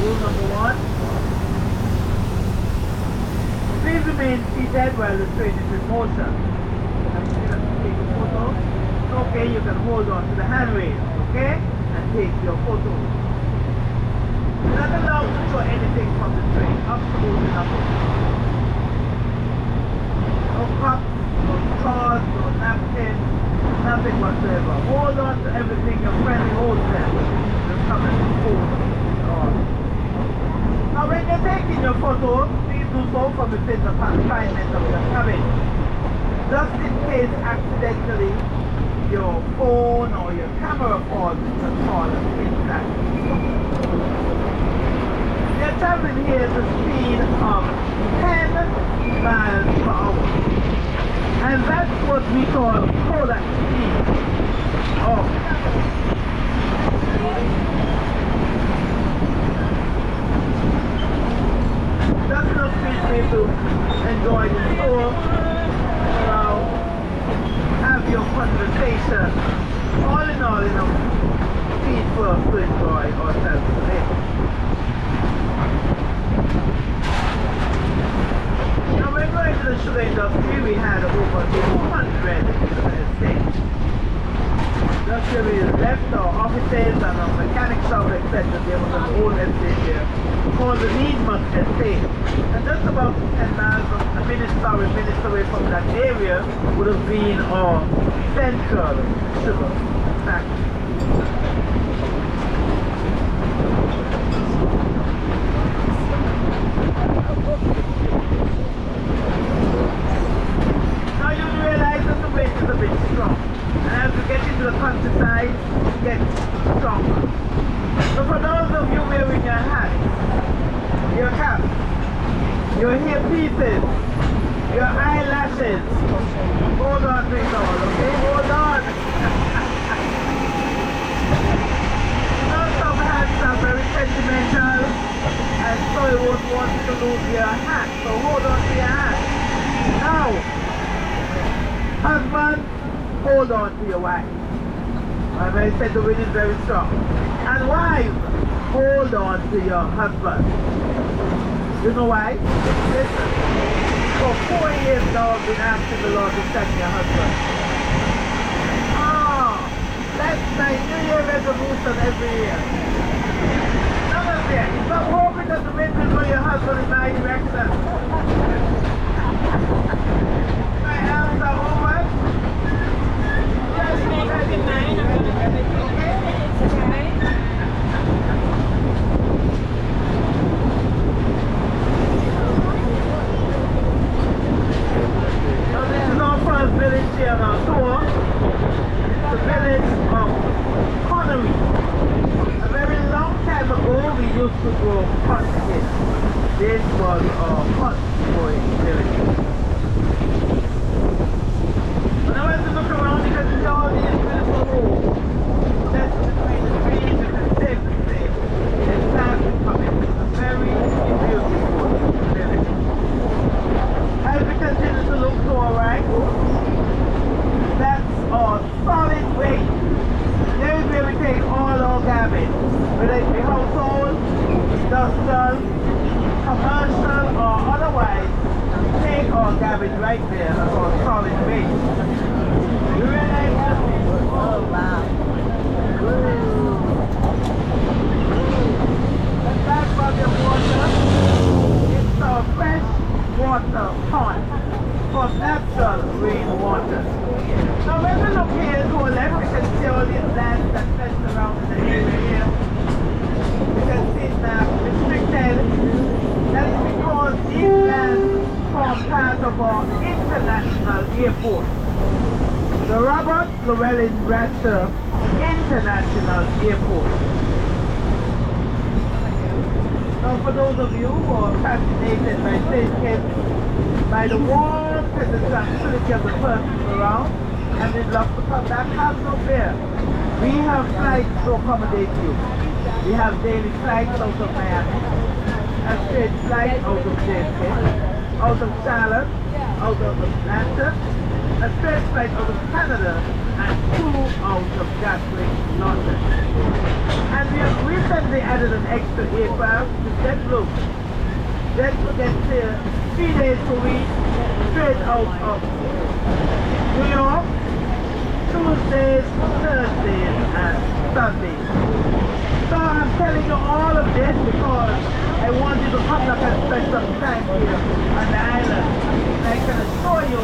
Rule number one. Please remain seated while the train is in motion. And you can take a photo. Okay, you can hold on to the handrail, okay? And take your photo. You're not allowed to show anything from the train. Absolutely nothing. No cups, no straws, no napkins, nothing whatsoever. Hold on to everything your friendly hostess will come and hold on. Now when you're taking your photo, please do so from within the confinement of your cabin. Just in case accidentally your phone or your camera falls into the corner inside. You're traveling here at the speed of 10 miles per hour. And that's what we call Kodak speed. Oh. That's enough speed for you to enjoy the store, have your conversation. All in all, speed for us to enjoy ourselves today. Now when going to the sugar industry, we had over 200 estates. Just where we left our offices and our mechanic shop, etc. There was an old estate here called the Needsmust estate. And just about 10 miles, minutes away from that area would have been our central sugar factory. Now you realize that the wind is a bit strong. And as we get into the countryside, it gets stronger. So for those of you wearing your hats, your caps, your earpieces, your eyelashes, hold on to it all, okay? Hold on! Some hats are very sentimental, and so you won't want to lose your hat, so hold on to your hat. Now, husband, hold on to your wife. I said the wind is very strong. And wife, hold on to your husband. You know why? Listen, for 4 years now I've been asking the Lord to send me a husband. That's my New Year resolution every year. None of it. Stop hoping that the wind will blow your husband in my direction. My arms are over. Village here on our tour, the village of Connery. A very long time ago we used to grow cotton here. This was our cotton growing village. When I went to look around, you can see all these beautiful homes. That's between the trees, you can save the same. It's time to come in. It's a very beautiful village. As we continue to look to our right, that's our solid waste. There is where we take all our garbage, whether it be household, industrial, commercial, or otherwise. We take our garbage right there as our solid waste. You realize that? Oh wow. And that body of water, it's our fresh water pond for natural rainwater. Now when we look here to our left, we can see all these lands that fence around in the area here. We can see it's restricted. That is because these lands form part of our international airport. The Robert Llewellyn Bradford International Airport. Now for those of you who are fascinated by St. Kitts, by the warmth and the tranquility of the persons around, and they'd love to come back, have no fear. We have flights to accommodate you. We have daily flights out of Miami, a straight flight out of JFK, out of Charlotte, out of Atlanta, a straight flight out of Canada, and 2 out of Gatwick, London. And we have recently added an extra aircraft to JetBlue. JetBlue gets here 3 days per week, straight out of New York, Tuesdays, Thursdays, and Sundays. So I'm telling you all of this because I want you to come up and spend some time here on the island. And I can assure you,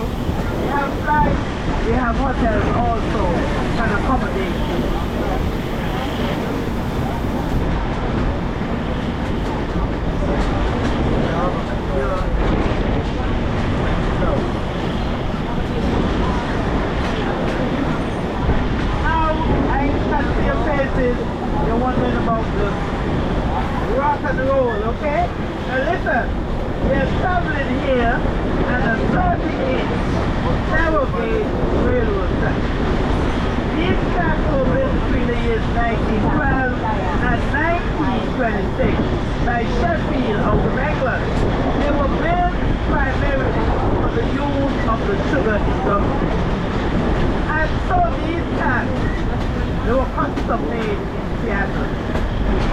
we have flights, we have hotels also, can accommodate you. You're wondering about the rock and roll, okay? Now listen, we're traveling here on a 30-inch narrow gauge railroad track. These tracks were built between the years 1912 and 1926 by Sheffield out of England. They were built primarily for the use of the sugar industry. And so these tracks, they were custom made in Seattle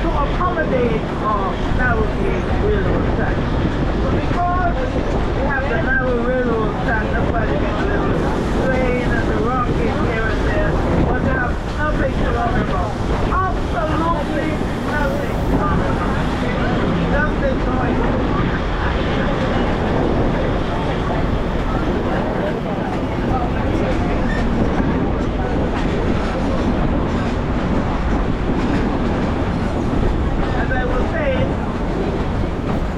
to accommodate our narrow gauge railroad track. So because we have the narrow railroad track, that's why they get a little strain and the rocking here and there, but they have nothing to worry about. Absolutely nothing to worry about. Just enjoy it. As I was saying,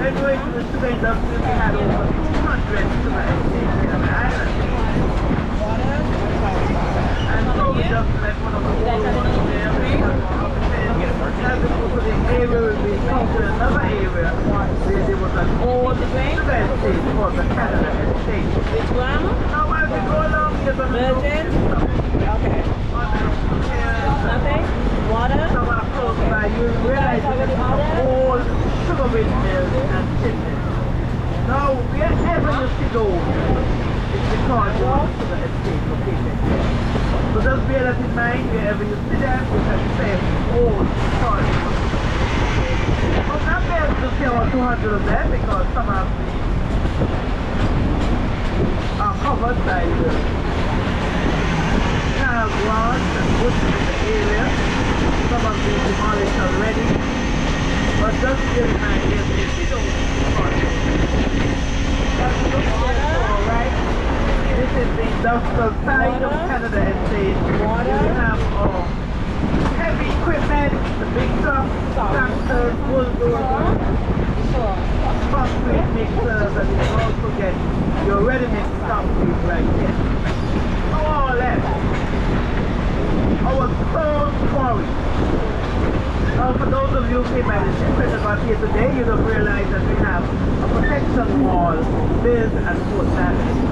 when we went to the sugar industry, we had over 200 sugar estates on the island. And so we just left one of the old ones there. As we go to the area, we come to another area where there was an old sugar estate called the Canada Estate. Which one? Now as we go along, you're going to Virgin? Okay. Nothing? Water? Somewhere close by, you realize it's an old sugar mills and chimneys. Now, wherever you see those, it's because you want to the estate located there. So just bear that in mind, wherever you see them, you can say old storage. But not be able to see about 200 of them because some of these are covered by the tile grass and bushes in the area. Some of them demolished already. But just bear in mind, yes, you see those storage. That's the look for, right? This is the industrial side of Canada Estate. You have heavy equipment, the big trucks, tractors, bulldozers, concrete mixers, and you can also get your ready-mix concrete right here. More or less, our stone quarry. Now for those of you who came by the ship and about here today, you'd have realized that we have a protection wall built at Fort Nassau.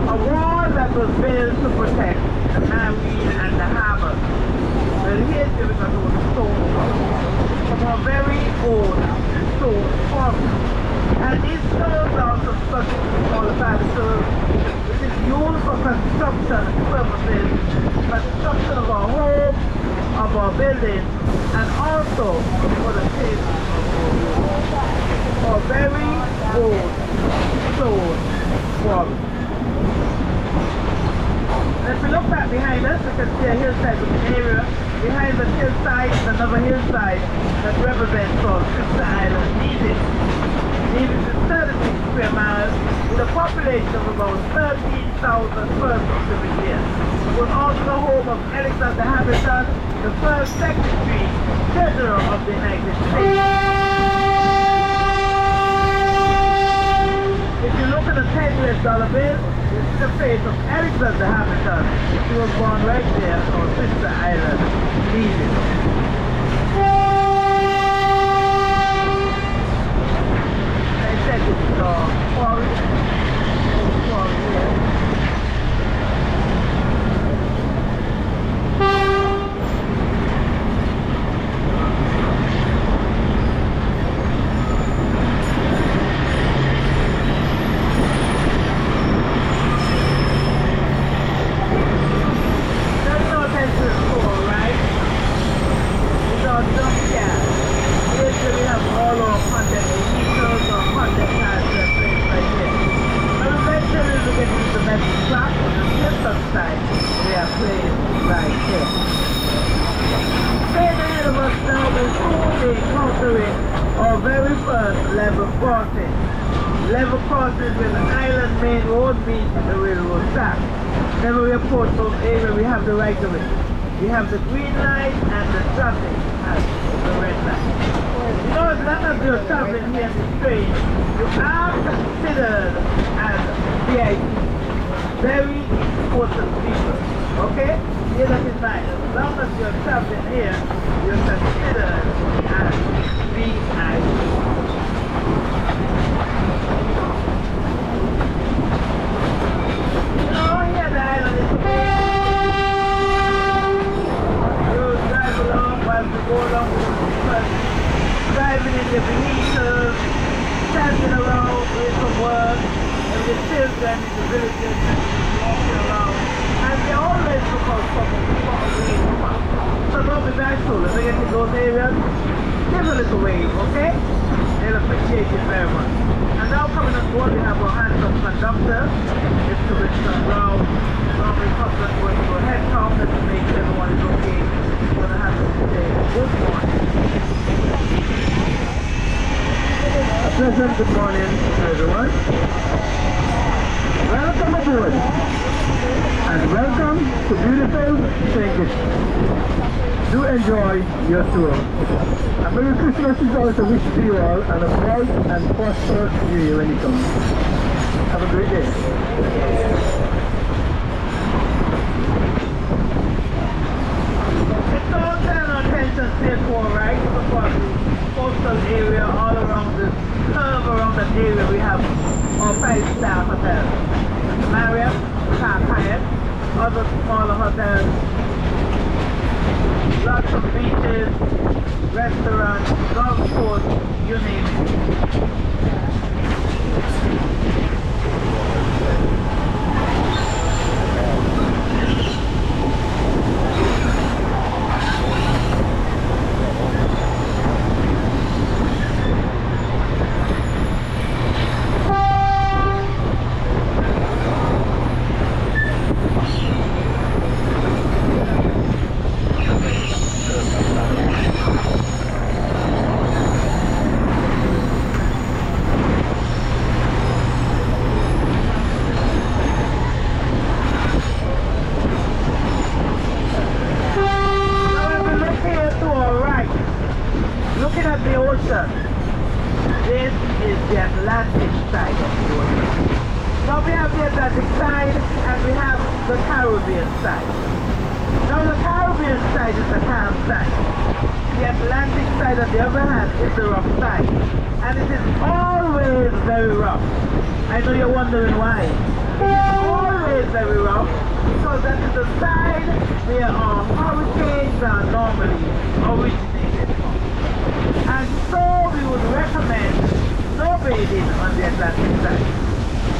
A wall that was built to protect the marine and the harbor. Well, here's where we got our stone from a very old stone quarry. And these stones are also such qualified stones. It is used for construction purposes, construction of our home, of our buildings, and also for the safety of a very old stone quarry. If we look back behind us, we can see a hillside with an area. Behind the hillside is another hillside that represents our sister island, Needsmust. Needsmust is 36 square miles with a population of about 13,000 persons every year. It was also the home of Alexander Hamilton, the first Secretary General of the United States. If you look at the $10 bill, you see the face of Alexander Hamilton. He was born right there on our sister island, Needsmust. I said this is our quarry here. considering our very first level crossing. Level crossing when the island main road meets the railroad track. Whenever we approach those areas, we have the right of way. We have the green light and the traffic as the red light. You know, as long as you're traveling here in the train, you are considered as VIP. Very important people. Okay? Hear that in mind. As long as you're traveling here, you're considered as VIP. You know, here the island is you drive along while you go along with the people, driving in the vehicles, standing around doing some work, and the children in the villages walking around. And they always look out for away from us. So don't be bashful. If they get to those areas, give a little wave, okay? They'll appreciate it very much. And now coming on board, we have our hands-on conductor, Mr. Richard Brown. Normally comes on board to a head count to make sure everyone is okay. We're going to have to say good morning. A pleasant good morning to everyone. Welcome aboard. And welcome to beautiful Scenic. Do enjoy your tour. A Merry Christmas is also wish to you all, and a bright and prosperous New Year when it comes. Have a great day. It's all turn our attention to our right across the coastal area, all around the curve around that area. We have our 5-star hotels. Marriott, Park Hyatt, other smaller hotels, lots of beaches, restaurants, golf course, you name it. This is the Atlantic side of the ocean. Now we have the Atlantic side and we have the Caribbean side. Now the Caribbean side is the calm side. The Atlantic side on the other hand is the rough side. And it is always very rough. I know you're wondering why. It is always very rough because that is the side where our hurricanes are normally originated from. And so we would recommend snowbathing on the Atlantic side.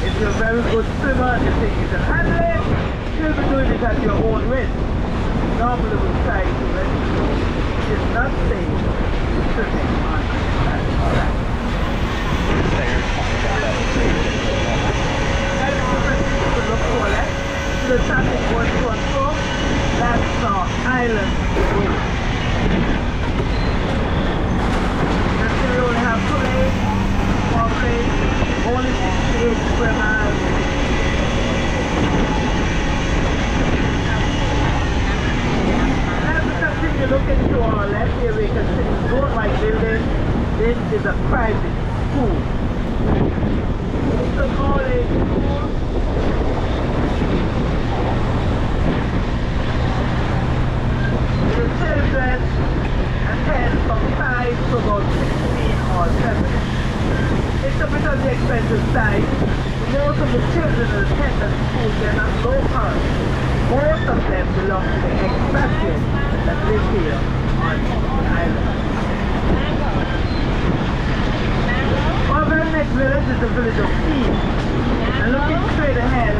If you're a very good swimmer and you think you can handle it, you'll be doing it at your own risk. Normally we try to rescue. It is not safe swimming on the Atlantic side. To look for left, to the traffic going to and fro, that's our island road. We only have 2 lanes, 1 lane, only 68 square miles. As we continue looking to our left here, we can see the Gold White building. This is a private school. It's a college school. The children attend from 5 to about 16 or 7. It's a bit on the expensive side. Most of the children that attend the school, they're not local. Most of them belong to the expatriates that live here on the island. Our very next village is the village of Scenic. And looking straight ahead,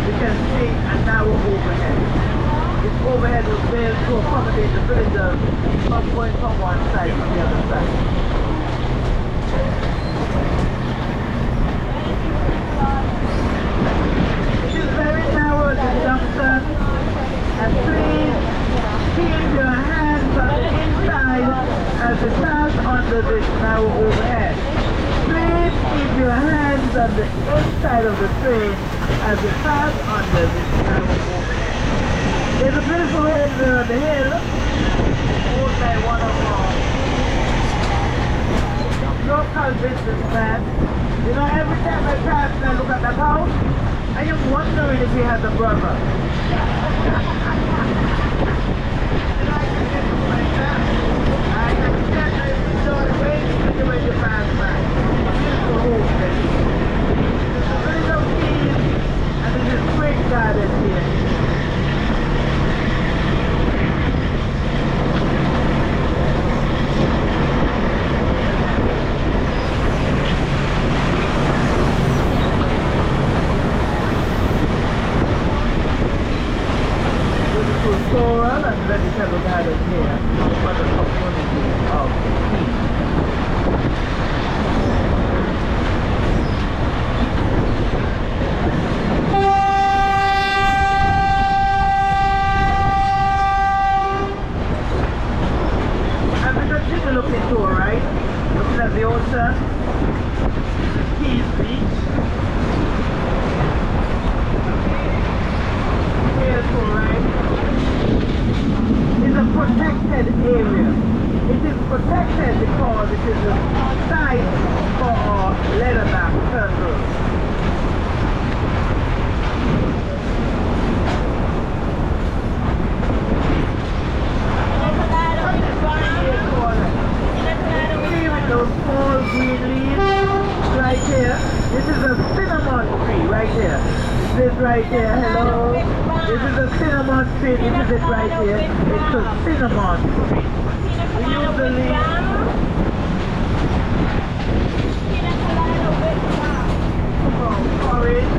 you can see a narrow overhead. This overhead was built to accommodate the villagers from going from one side to the other side. It is very narrow at the junction, and please keep your hands on the inside as you pass under the this narrow overhead. Please keep your hands on the inside of the train as you pass under this narrow overhead. There's a beautiful home there on the hill, owned by one of our local businessmen. You know, every time I pass and I look at that house, I am wondering if he has a brother. Right here, hello. This is a cinnamon tree. This is it right here. It's a cinnamon tree. We use the leaf. Porridge.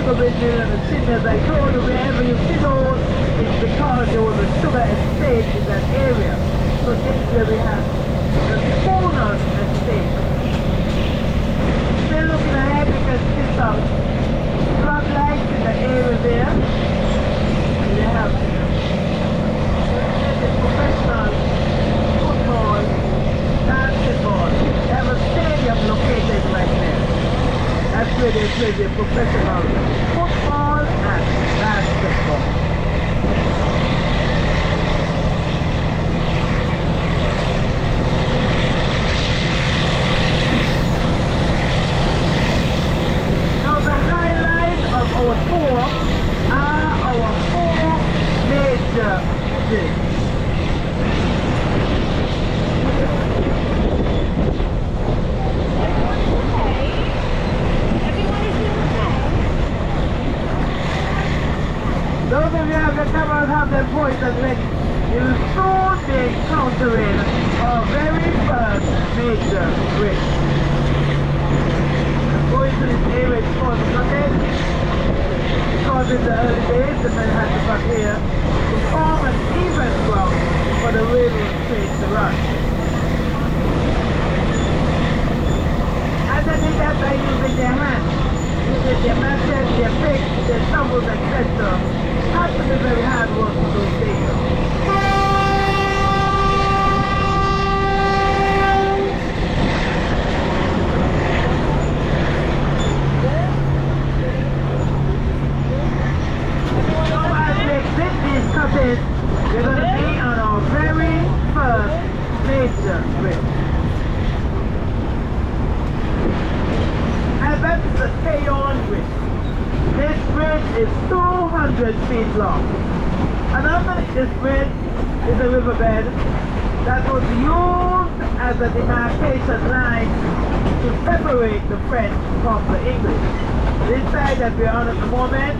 sugar mill and the cinders. I told you wherever you see those, it's because there was a sugar estate in that area. So this is where we have the Spooners estate. Still looking ahead, we can see some floodlights in the area there. And they have the professional football, basketball. They have a stadium located right there. That's where they play the professional football and basketball. Now the highlight of our tour are our 4 major cities. Those of you who have your cameras have their pointers ready. You will soon be encountering our very first major bridge. Going to this area is called Blockade. Because in the early days the men had to come here to form an event ground for the railroad train to run. And they did that by using their hands, using their machetes, their picks, their shovels, etc. Had to be very hard work for those days. So as we exit these cuttings, we're going to be on our very first major bridge. And that's the K-on bridge. This bridge is 200 feet long. And underneath this bridge is a riverbed that was used as a demarcation line to separate the French from the English. This side that we're on at the moment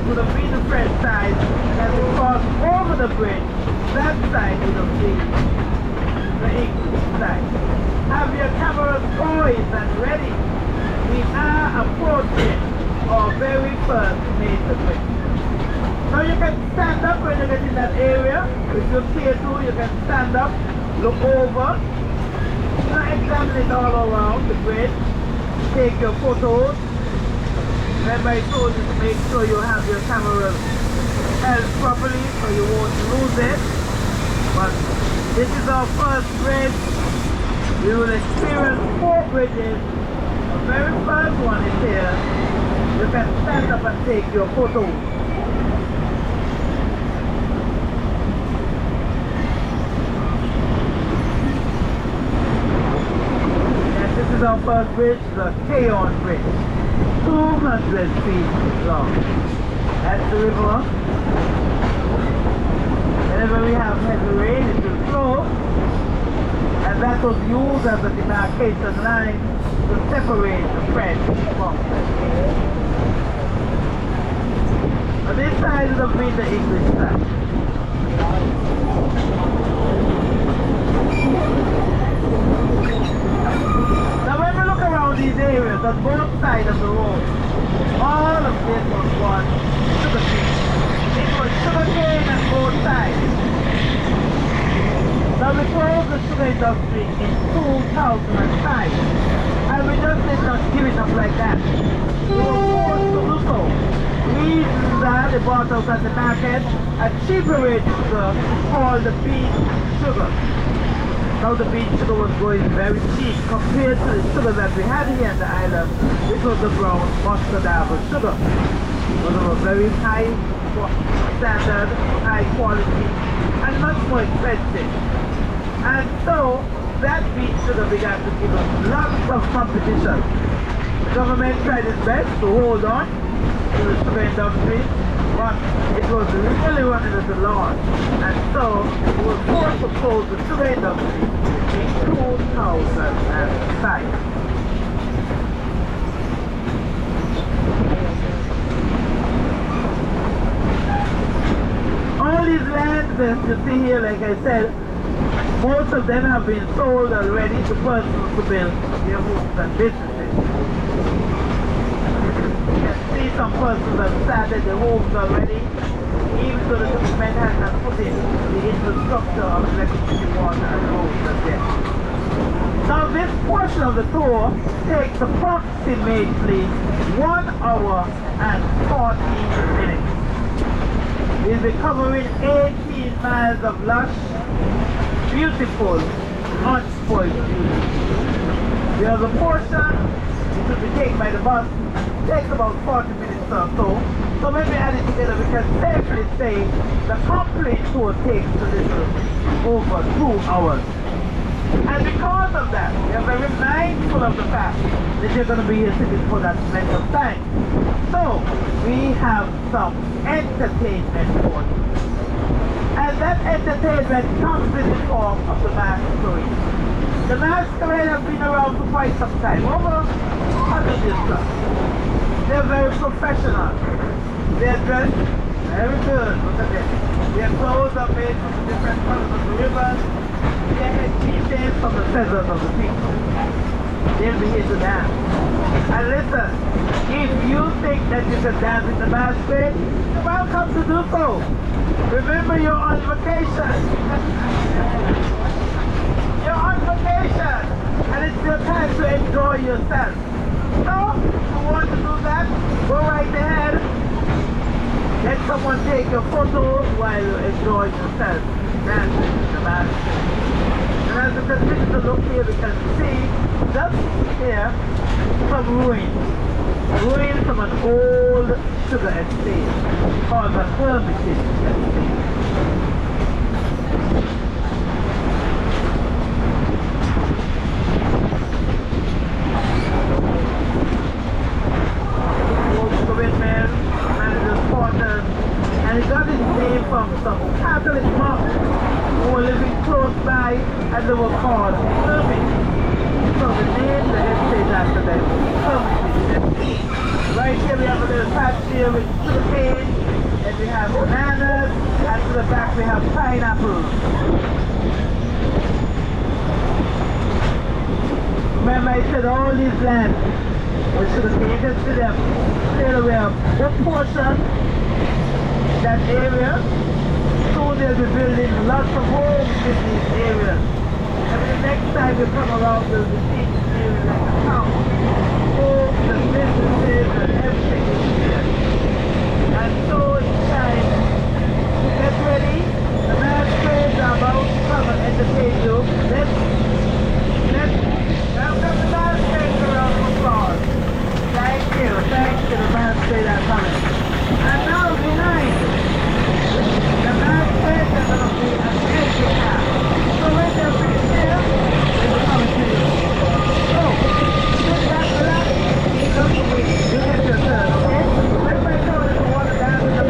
would have been the French side, and we cross over the bridge. That side would have been the English side. Have your cameras poised and ready. We are approaching our very first major bridge. Now you can stand up when you get in that area. If you care to, you can stand up, look over, examine it all around the bridge, take your photos. Remember I told you to make sure you have your camera held properly so you won't lose it. But this is our first bridge. We will experience 4 bridges. The very first one is here. You can stand up and take your photos. Yes, this is our first bridge, the K-on bridge. 200 feet long. That's the river. Whenever we have heavy rain, it will flow. And that was used as a demarcation line to separate the French from the English. On this side would have been the English side. Now when we look around these areas on both sides of the road, all of this was one sugar cane. It was sugar cane on both sides. Now we closed the sugar industry in 2005, and we just did not give it up like that. We were forced to do so. Reasons are they bought out at the market a cheaper rate sugar called the bean sugar. Now the bean sugar was going very cheap compared to the sugar that we had here in the island, which was the brown mustard sugar. It was of a very high standard, high quality, and much more expensive. And so that bean sugar began to give us lots of competition. The government tried its best to hold on to the sugar industry, but it was really running at the lawn. And so it was forced to close the sugar industry in 2005. All these lands that you see here, like I said, most of them have been sold already to persons to build their homes and businesses. You can see some persons have started the homes already, even though the government has not put in the infrastructure of electricity, water, and roads as yet. Now this portion of the tour takes approximately 1 hour and 40 minutes. We'll be covering 18 miles of lush, beautiful, unspoiled beauty. There's a portion which will be taken by the bus, takes about 40 minutes or so. So when we add it together, we can safely say the complete tour takes a little over 2 hours. And because of that, we are very mindful of the fact that you're going to be here sitting for that length of time. So, we have some entertainment for you. And that entertainment comes in the form of the masquerade. The masquerade has been around for quite some time, over 100 years plus. They're very professional. They're dressed very good, look at them. Their clothes are made from different colors of the rivers. Their head is from the feathers of the people. They'll be here to dance. And listen, if you think that you can dance in the masquerade, you're welcome to do so. Remember, you're on vacation. You're on vacation, and it's your time to enjoy yourself. So, if you want to do that, go right ahead. Let someone take your photo while you enjoy yourself dancing in the masquerade. And as we continue to look here, we can see just here some ruins from an old sugar estate called the Hermitage Estate. Old sugar mill, manager's quarters, and it got its name from some Catholic monks who were living close by, and they were called hermits. So the name the estate after them, Hermitage Estate. Right here we have a little patch here with sugarcane, and we have bananas, and to the back we have pineapples. Remember I said all these lands with sugarcane, you can see them clear away up. What portion, that area, soon they'll be building lots of homes in these areas. And the next time you come around, they'll be seeing this area like a town. Homes and businesses and everything is here. And so it's time to get ready. The masquerades are about to come and entertain you. Let's welcome the masquerades around the applause. Thank you, the masquerade are coming. And now behind the masquerade is going to be an entry path. So when they're finished here, they will come to you. So, sit back, relax, look, you get your turn, okay? Everybody know that you want to dance in the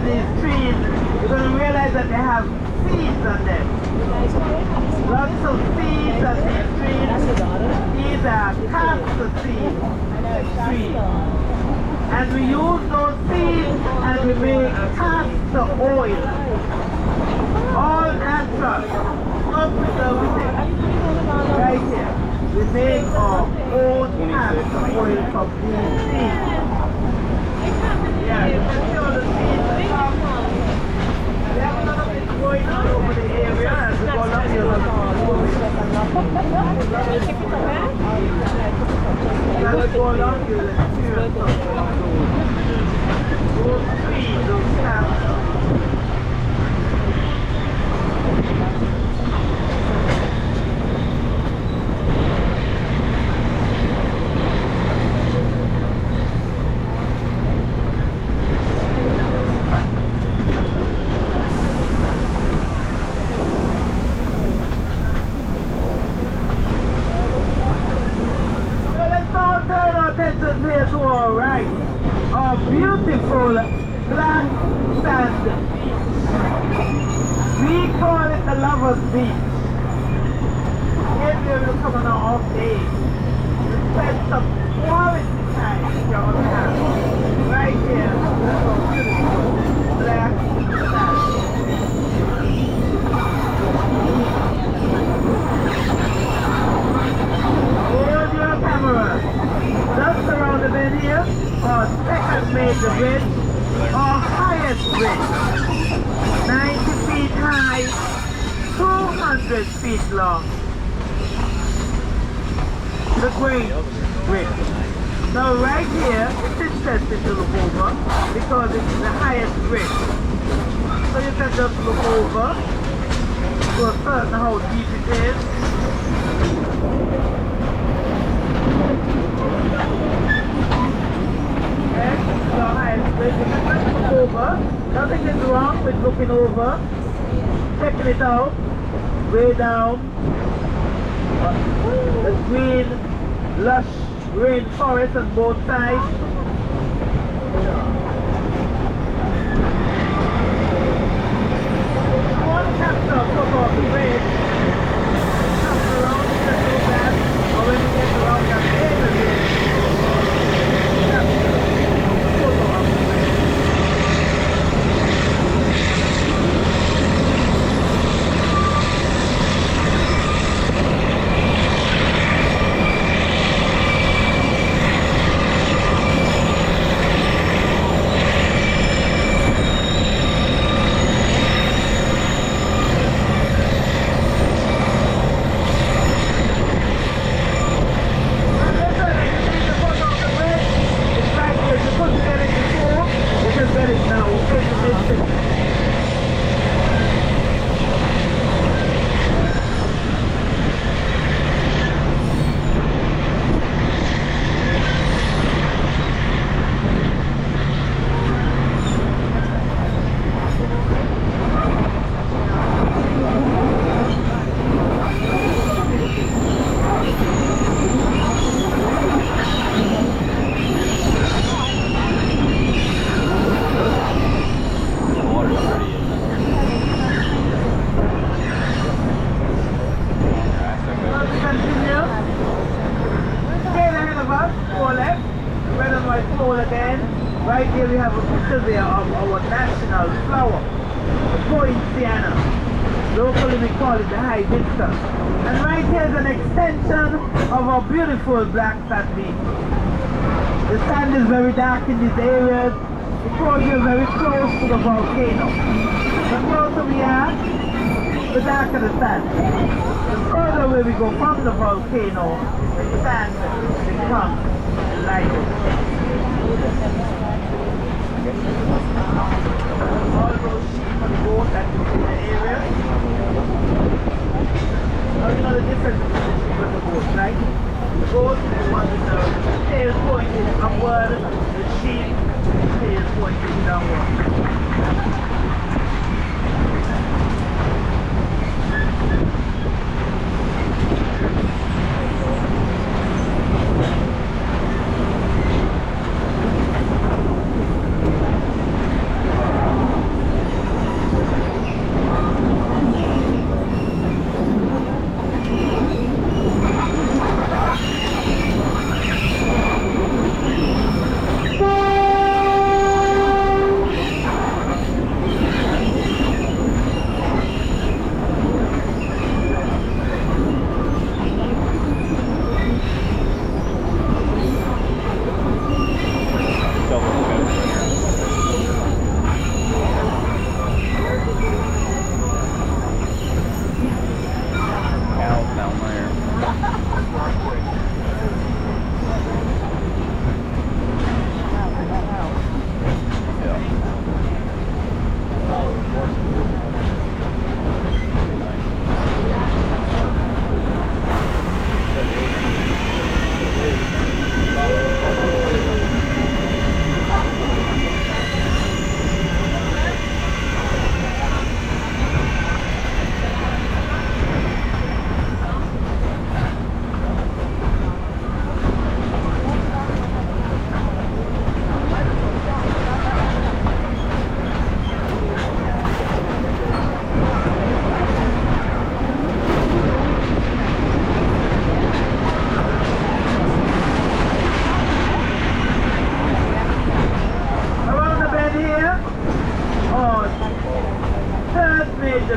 these trees, you're going to realize that they have seeds on them. Lots of seeds on these trees. These are castor seeds trees. And we use those seeds and we make castor oil. All natural. Not preservative. Right here. We make our own castor oil from these seeds. Yeah, you can see all the seeds. We have a lot of it going on over the area as we go along here. Let's go along here. Let's see what's going on. Those trees, those castor. Here to our right, our beautiful black sand beach. We call it the Lover's Beach. Here we will come on our off day. We spend some quality time with your hand. Right here, that's our beautiful black sand. Hold your camera. Just around the bend here, our second major bridge, our highest bridge, 90 feet high, 200 feet long. The Great Bridge. Now right here, it's interesting to look over because it's the highest bridge. So you can just look over to a certain how deep it is. Over. Nothing is wrong with looking over, checking it out, way down. The green, lush rainforest on both sides. One capture of the bridge, comes around the that, or when you get around that area, capture a photo of the bridge. Right here we have a picture there of our national flower, the poinciana. Locally we call it the hibiscus. And right here is an extension of our beautiful black sand beach. The sand is very dark in these areas because we are very close to the volcano. The closer we are, the darker the sand. The further away we go from the volcano, the sand becomes lighter. All those sheep on the boat that you see in the area. Now you know the difference between the sheep and the boat, right? The boat is one with the tail pointing upward, the sheep, the tail pointing downward.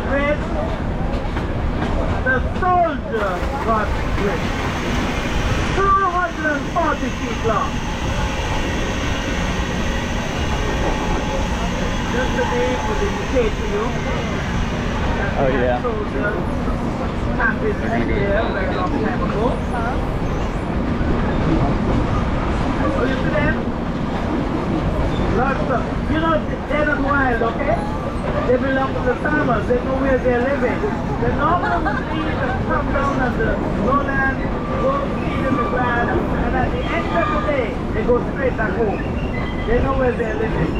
bridge. The soldier got bridge. 240 feet long. Just the name would indicate to you. Oh, yeah. Soldiers camping there very long time ago. Oh, you see them? Lots of, you know, they're not wild, okay? They belong to the farmers. They know where they're living. They normally leave and come down on the lowland, go feed in the ground, and at the end of the day, they go straight back home. They know where they're living.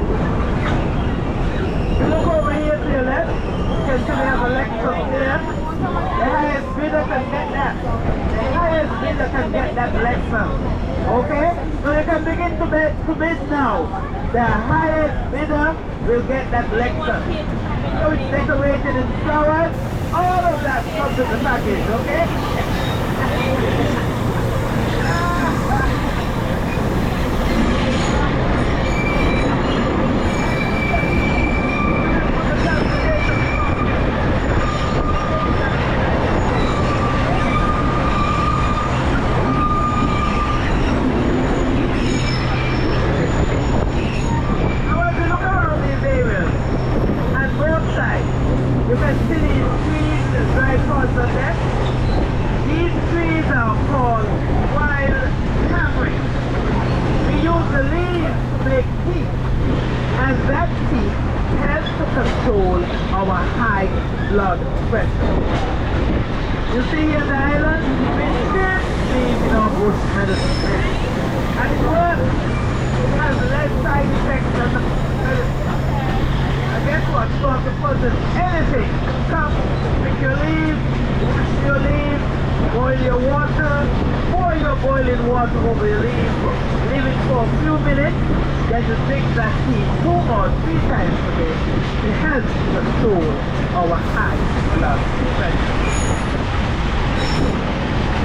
You look over here to your left, you can see they have a Lexus there. The highest bidder can get that. The highest bidder can get that Lexus. Okay? So you can begin to bid now. The highest bidder will get that Lexus. So it's decorated in flowers. All of that comes in the package, okay? You can see these trees right across the deck. These trees are called wild tamarind. We use the leaves to make tea, and that tea helps to control our high blood pressure. You see here the island, we still leave in our bush medicine. And it works. It has less side effects than the medicine. And guess what? You have to put in anything. Come, pick your leaves, wash your leaves, boil your water, pour your boiling water over your leaves, leave it for a few minutes, then you drink that tea 2 or 3 times a day. It helps to control our high blood pressure.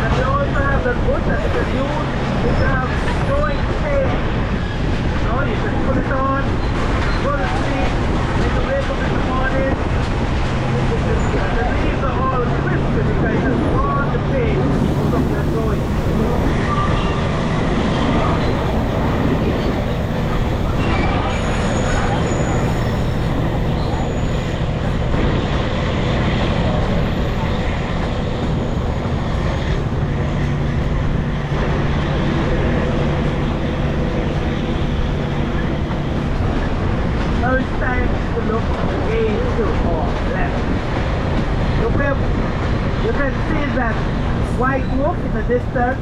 And we also have that bush that you can use if you have growing pain. You know, you can put it on, go to sleep. When you wake up in the morning, the leaves are all crispy because it's all the pain from the growing. Now it's time to look way to our left. Look up, you can see that white roof in the distance.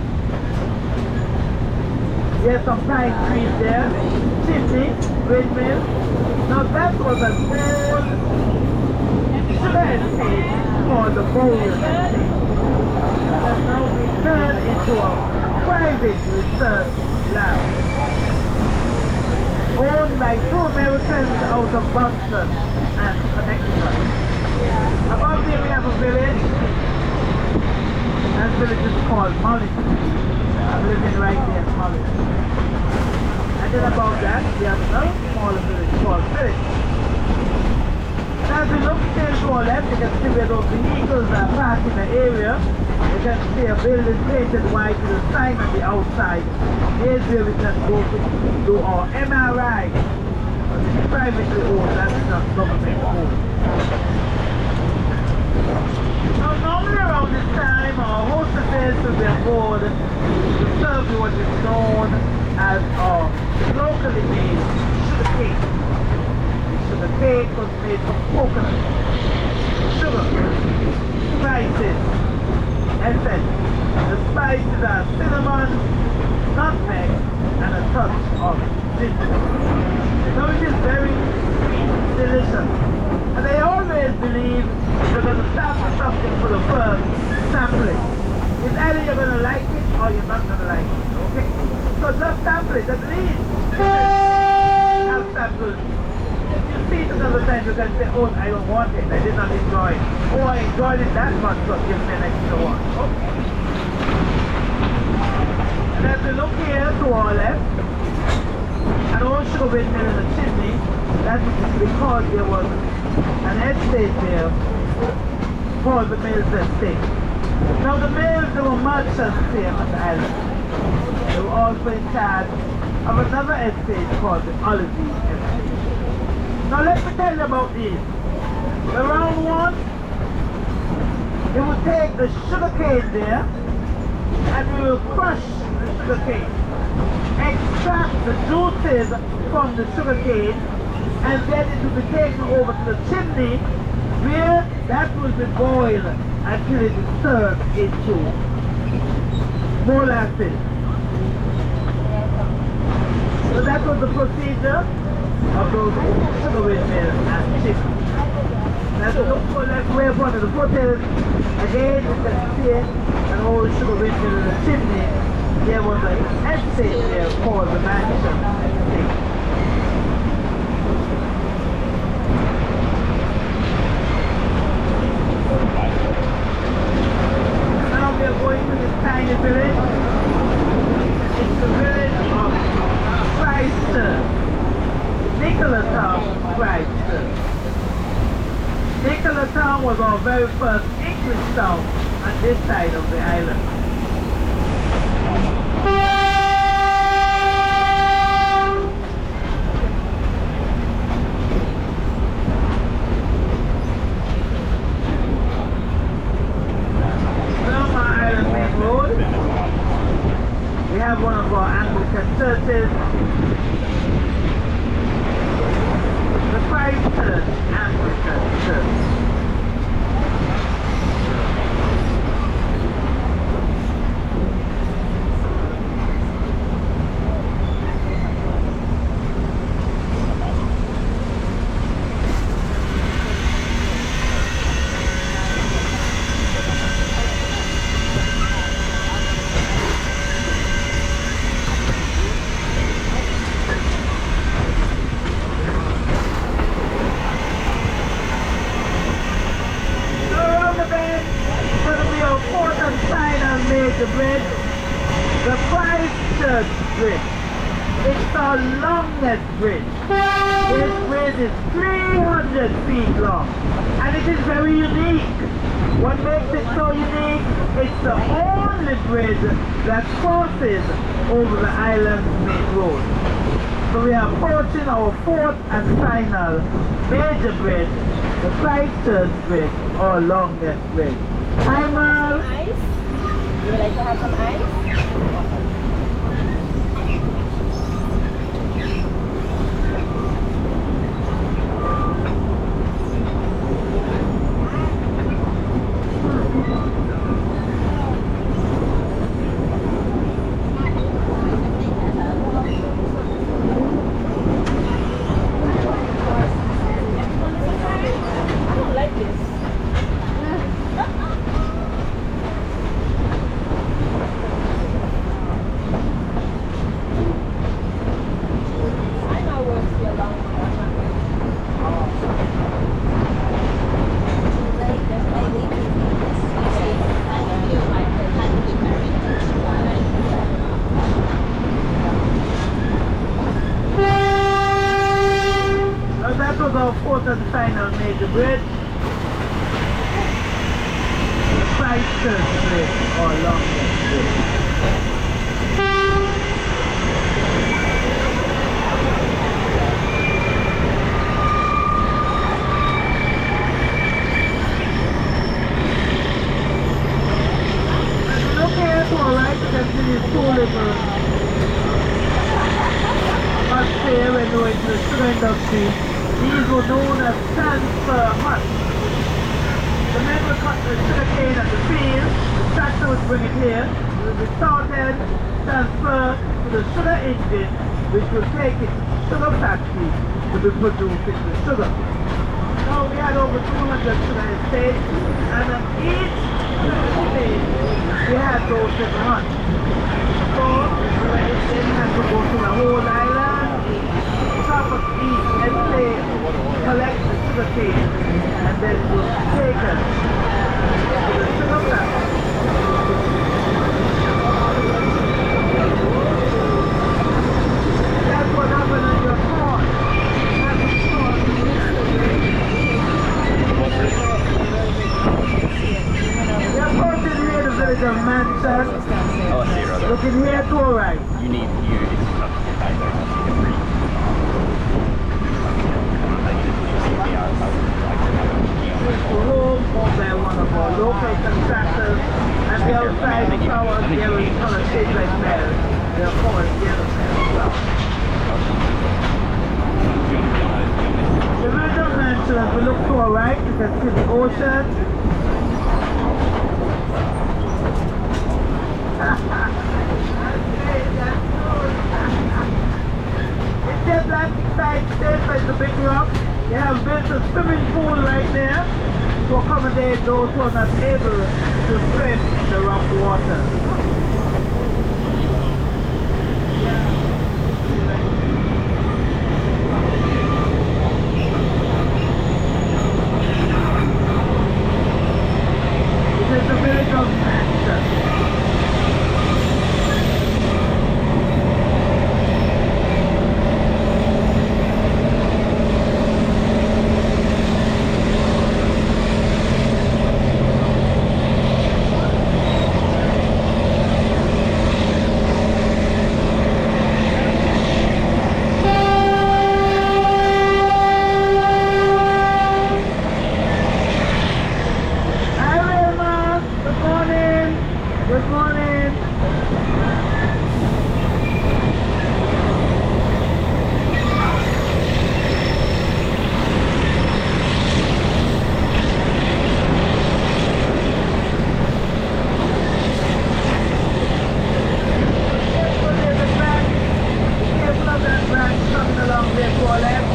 There's some pine trees there, chimney, windmill. Now that was an old sugar estate called the Bowling Estate. It has now been turned into a private research lab. Owned by 2 Americans out of Boston and Connecticut. Above there we have a village. That village is called Molly. I'm living right there in Molly. And then above that we have another smaller village called Village. And as we look here to our left, you can see where those vehicles are parked in the area. You can see a building painted white with a sign on the outside. Here's where we can go to do our MRI. It's privately owned, that's not government owned. Now normally around this time, our hostesses will be aboard to serve you what is known as our locally made sugar cake. The cake was made from coconut, sugar, spices, essence. The spices are cinnamon, nutmeg, and a touch of ginger. So it is very sweet, delicious. And they always believe you're going to sample something for the first sampling. It's either you're going to like it or you're not going to like it, okay? So just sample it, at least. Have samples. You see it another time, you can say, oh, I don't want it, I did not enjoy it. Oh, I enjoyed it that much, so give me an extra one. Okay. And as we look here to our left, an old sugar windmill in the chimney, that is because there was an estate there for the mills estate. Now the mills, they were merchants here on the island. They were also in charge of another estate called the Olive Estate. Now let me tell you about these. The round one, they will take the sugar cane there and we will crush the sugar cane, extract the juices from the sugar cane, and then it will be taken over to the chimney where that will be boiled until it is turned into molasses. So that was the procedure of those sugar windmills and chips. Now to look for that way up under the foothills, again you can see an old sugar windmill in the chimney. There was an estate there called the Mansion Estate. Now we are going to this tiny village. It's the village of Basseterre. Nicolatown, Basseterre. Nicolatown was our very first English town on this side of the island. Belmar Island Main Road. We have one of our Anglican churches. The Christ Church, Anglican Church. The bridge, the Christ Church Bridge. It's the longest bridge. This bridge is 300 feet long and it is very unique. What makes it so unique? It's the only bridge that crosses over the island's main road. So we are approaching our fourth and final major bridge, the Christ Church Bridge, or longest bridge. Hi, Merle. Would you like to have some ice? I don't like this. That was our fourth and final major bridge. The Christ Church Bridge, or longest bridge. Look here to our right, you can see these two little huts here when we went to the sugar industry. These were known as transfer huts. The men would cut the sugar cane at the field, the tractor would bring it here, it would be sorted, transferred to the sugar engine, which would take it to the sugar factory to be producing the sugar. Now we had over 200 sugar estates, and on each sugar estate we had those different huts. So the sugar engine had to go to the whole island, top of each estate, collect the sugar cane, and then it was taken to the sugar factory. That's what happened in your corn. That's what corn. here too, right? You need here is not to get back there. You can breathe. Owned by one of our local contractors, and the outside the tower there is color shaped like bells. They are called yellow bells as well. The middle mansion, we look to our right, you can see the ocean. It's just like side stairs like the big rock. They have built a swimming pool right there to accommodate those who are not able to swim in the rough water. It is the village of Manchester. Good morning. Careful of that branch coming along there to our left.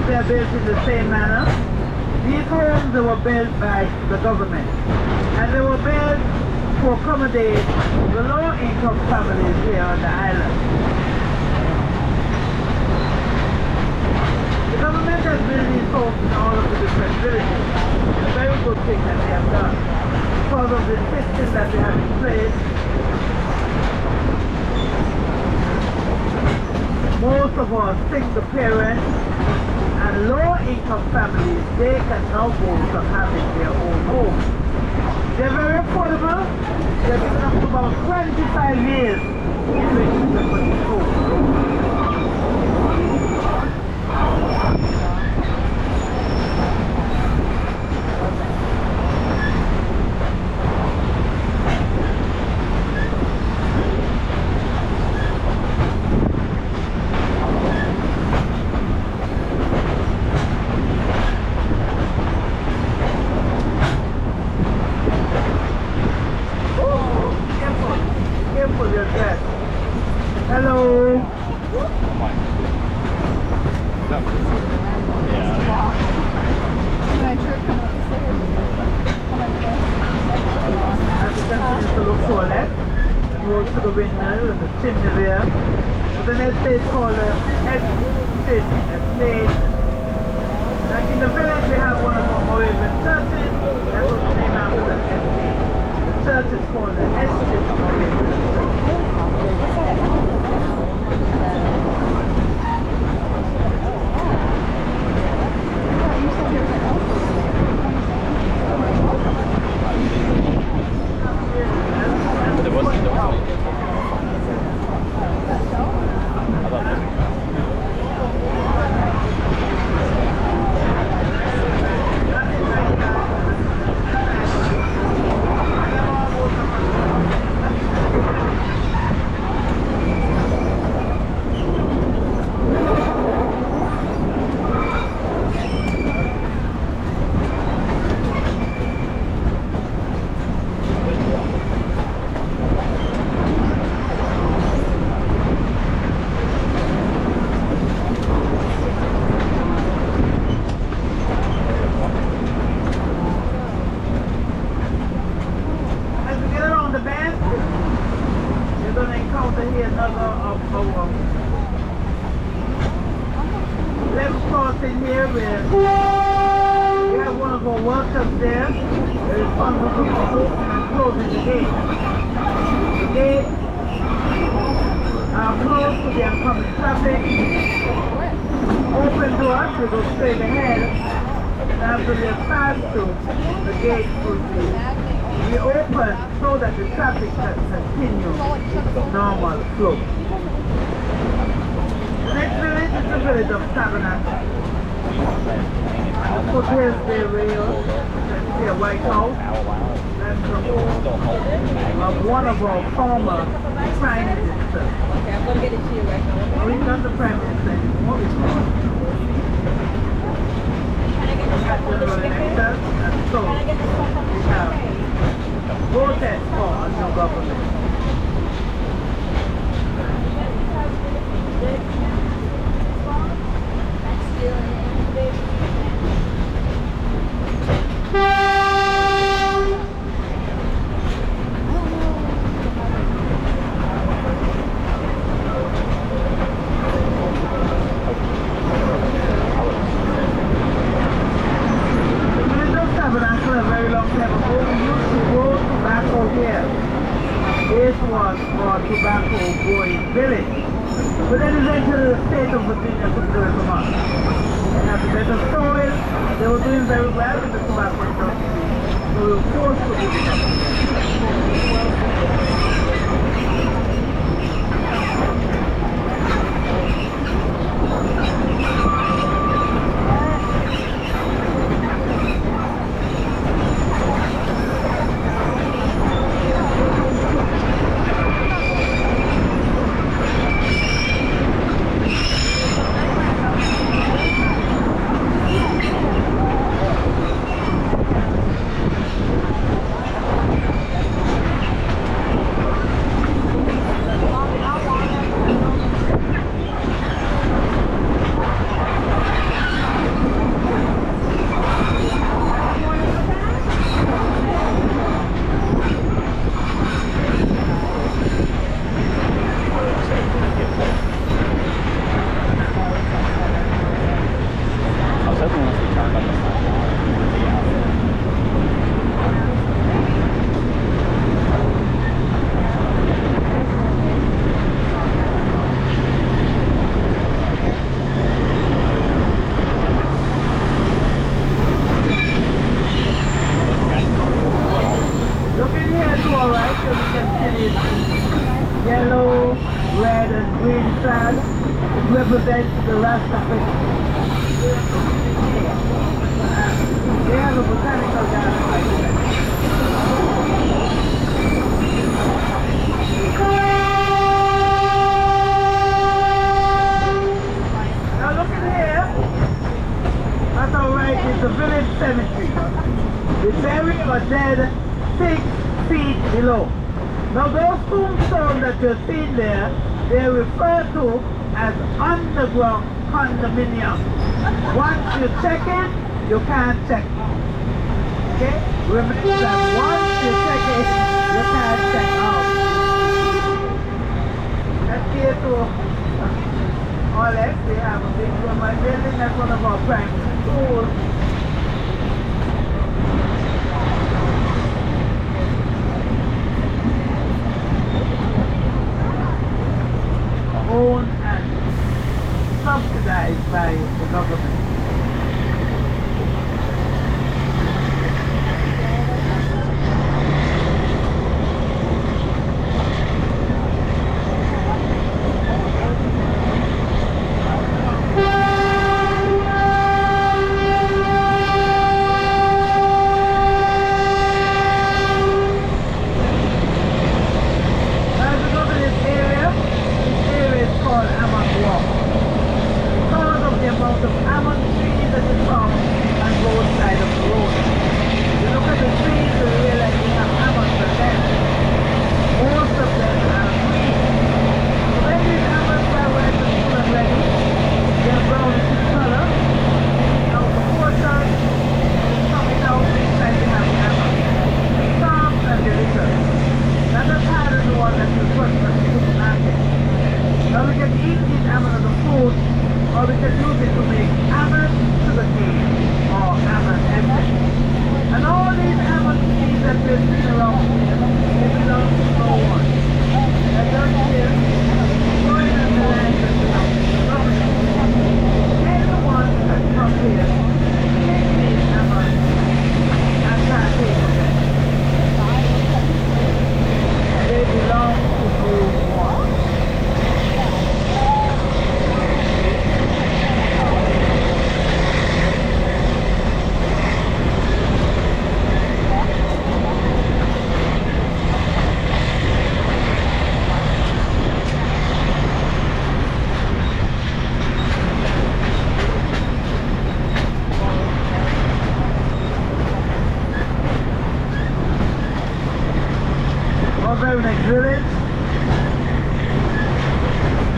They are built in the same manner. These homes they were built by the government, and they were built to accommodate the low-income families here on the island. The government has built these homes in all of the different villages. A very good thing that they have done because of the system that they have in place. Most of our single parents and low-income families, they can now go from having their own home. They're very affordable. They're given up to about 25 years in relation to these homes. Hello. As you can see, it's a little toilet. Goes to the window and the chimney there. But the next estate is called Estate. Like in the village, we have one of our Moravian churches. That was named after the estate. The church is called the Estate of Moravian. where we have one of our workers there. They're responsible for opening and closing the gate. The gates are closed to the oncoming traffic. Open doors, we go straight ahead. After we are passed through, the gate will be reopened so that the traffic can continue its normal flow. The next village is the village of Tabernacle. And the foothills they rail, you can see a white house. That's the home of one of our former prime ministers. Okay, I'm gonna get it to you right now. He's not the prime minister anymore. General elections, and so we have voted for a new government. This was for tobacco growing village. But then eventually the state of Virginia took the command. They had the better soil, they were doing very well in the tobacco industry. So we were forced to give it up. Yellow, red, and green flag represents the rest of it. They have a botanical garden like that. Now look at here. That's all right. It's a village cemetery. They bury a dead 6 feet below. Now those tombstones that you're seeing there, they're referred to as underground condominium. Once you check it, you can't check it. Okay? Remember that once you check it, you can't check out. Let's get to Olex. We have a big Roman building. That's one of our primary schools. Owned and subsidized by the government. always been around here. They belong to no one. They're just here, going on the land that belongs to the government. Anyone that comes here, take these numbers and can't take them. They belong to no one. Over next village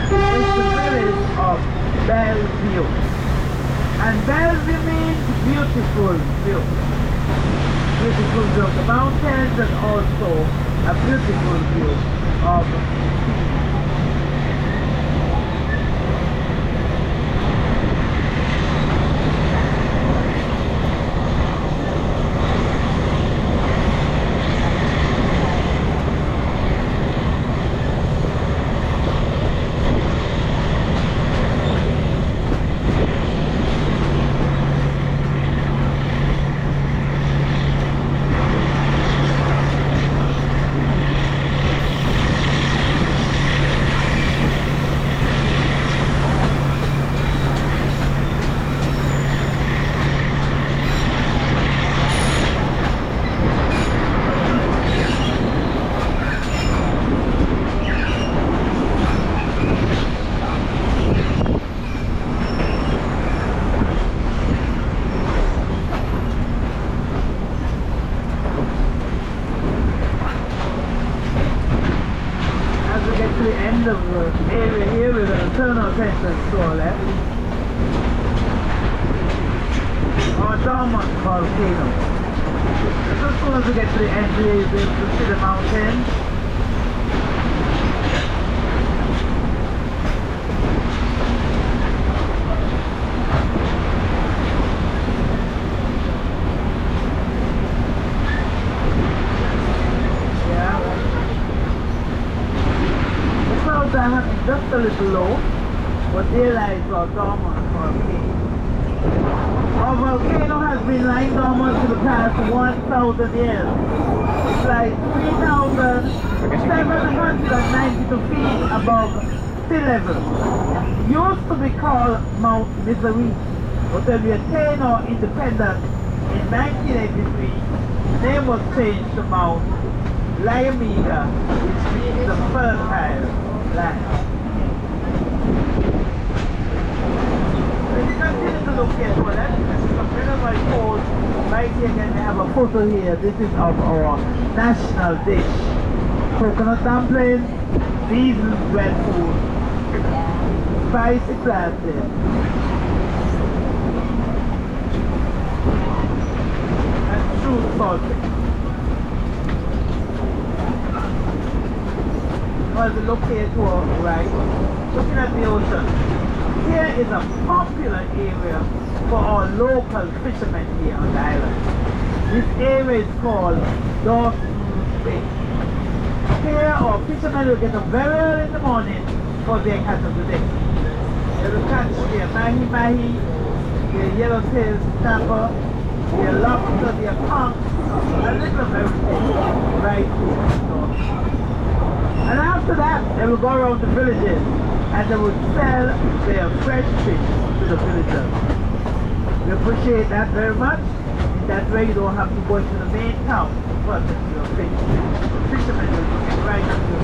is the village of Bellevue. And Bellevue means beautiful view. Beautiful view of the mountains and also a beautiful view of the sea. Of the area here, we're going to turn our attention to our left. Our dormant volcano. As soon as we get to the end here, you'll be able to see the mountain. Just a little low, but there lies our dormant volcano. Our volcano has been lying dormant for the past 1,000 years. It's like 3,792 feet above sea level. It used to be called Mount Misery, but when we attained our independence in 1983, the name was changed to Mount Lyamega, which means the fertile land. Continue to look here to that. This is a very much old. Right here again, we have a photo here. This is of our national dish. Coconut dumpling, seasoned bread food, spicy plantain, and fruit salted. As we look here to our right, looking at the ocean. Here is a popular area for our local fishermen here on the island. This area is called Dawson's Bay. Here our fishermen will get up very early in the morning for their catch of the day. They will catch their mahi-mahi, their yellowtail snapper, their lobster, their conch, a little of everything right here. And after that, they will go around the villages and they will sell their fresh fish to the villagers. We appreciate that very much. In that way you don't have to go into the main town to purchase your fish. The fishermen will bring it right up to you.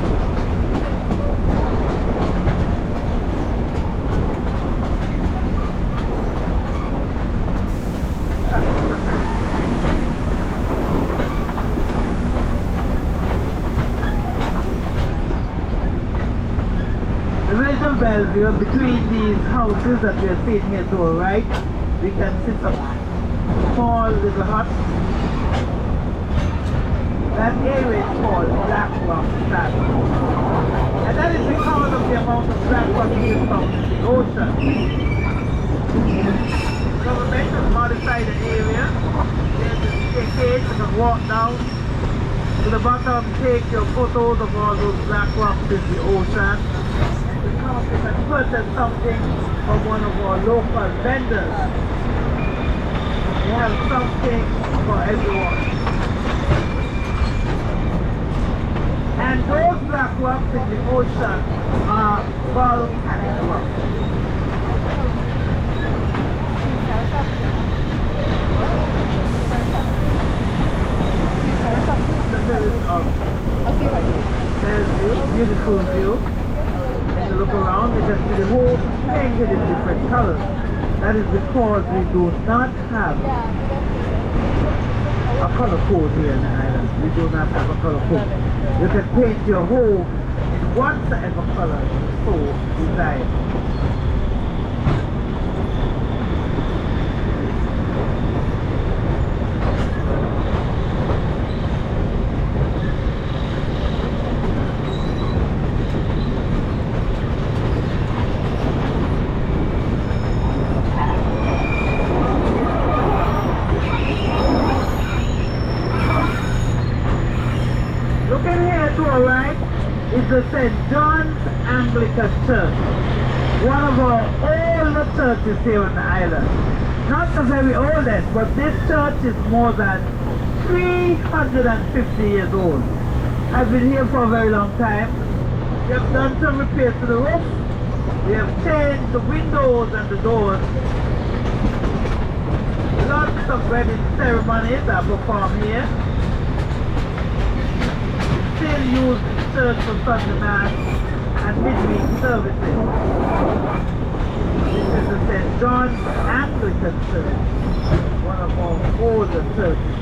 Bellevue, between these houses that we are seeing here to our right, we can see some small little huts. That area is called Black Rock Sand. And that is because of the amount of black rock being found in the ocean. The government has modified the area. There's a staircase you can walk down. To the bottom, take your photos of all those black rocks in the ocean. We come up and purchase something from one of our local vendors. We have something for everyone. And those black rocks in the ocean are volcanic rocks. There's a beautiful view. If you look around, you can see the whole painted in different colors. That is because we do not have a color code here in the island. We do not have a color code. You can paint your home in whatsoever color you so desire. The St. John's Anglican Church, one of our older churches here on the island. Not the very oldest, but this church is more than 350 years old. I've been here for a very long time. We have done some repairs to the roof. We have changed the windows and the doors. Lots of wedding ceremonies are performed here. Still use the church for Sunday Mass and midweek services. This is the St. John's Anglican Church, one of our older churches.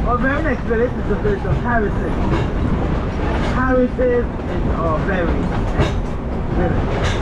Our very next village is the village of Harrison. Harrison is our very next village.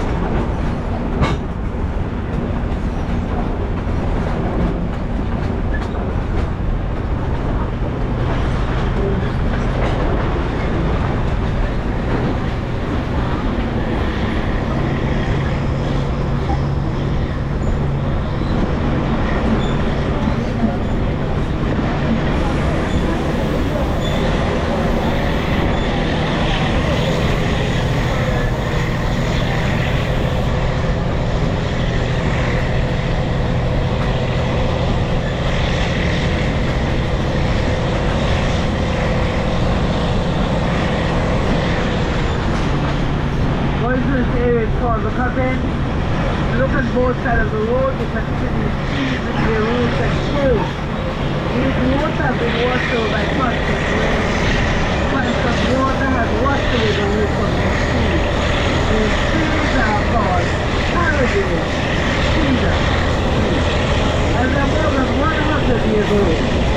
Because then, look at both sides of the road, you can see these trees with their roots exposed. These roots have been washed away by constant rain. Constant water has washed away the roots of these trees. These trees are called Caribbean cedar trees. And they're more than 100 years old.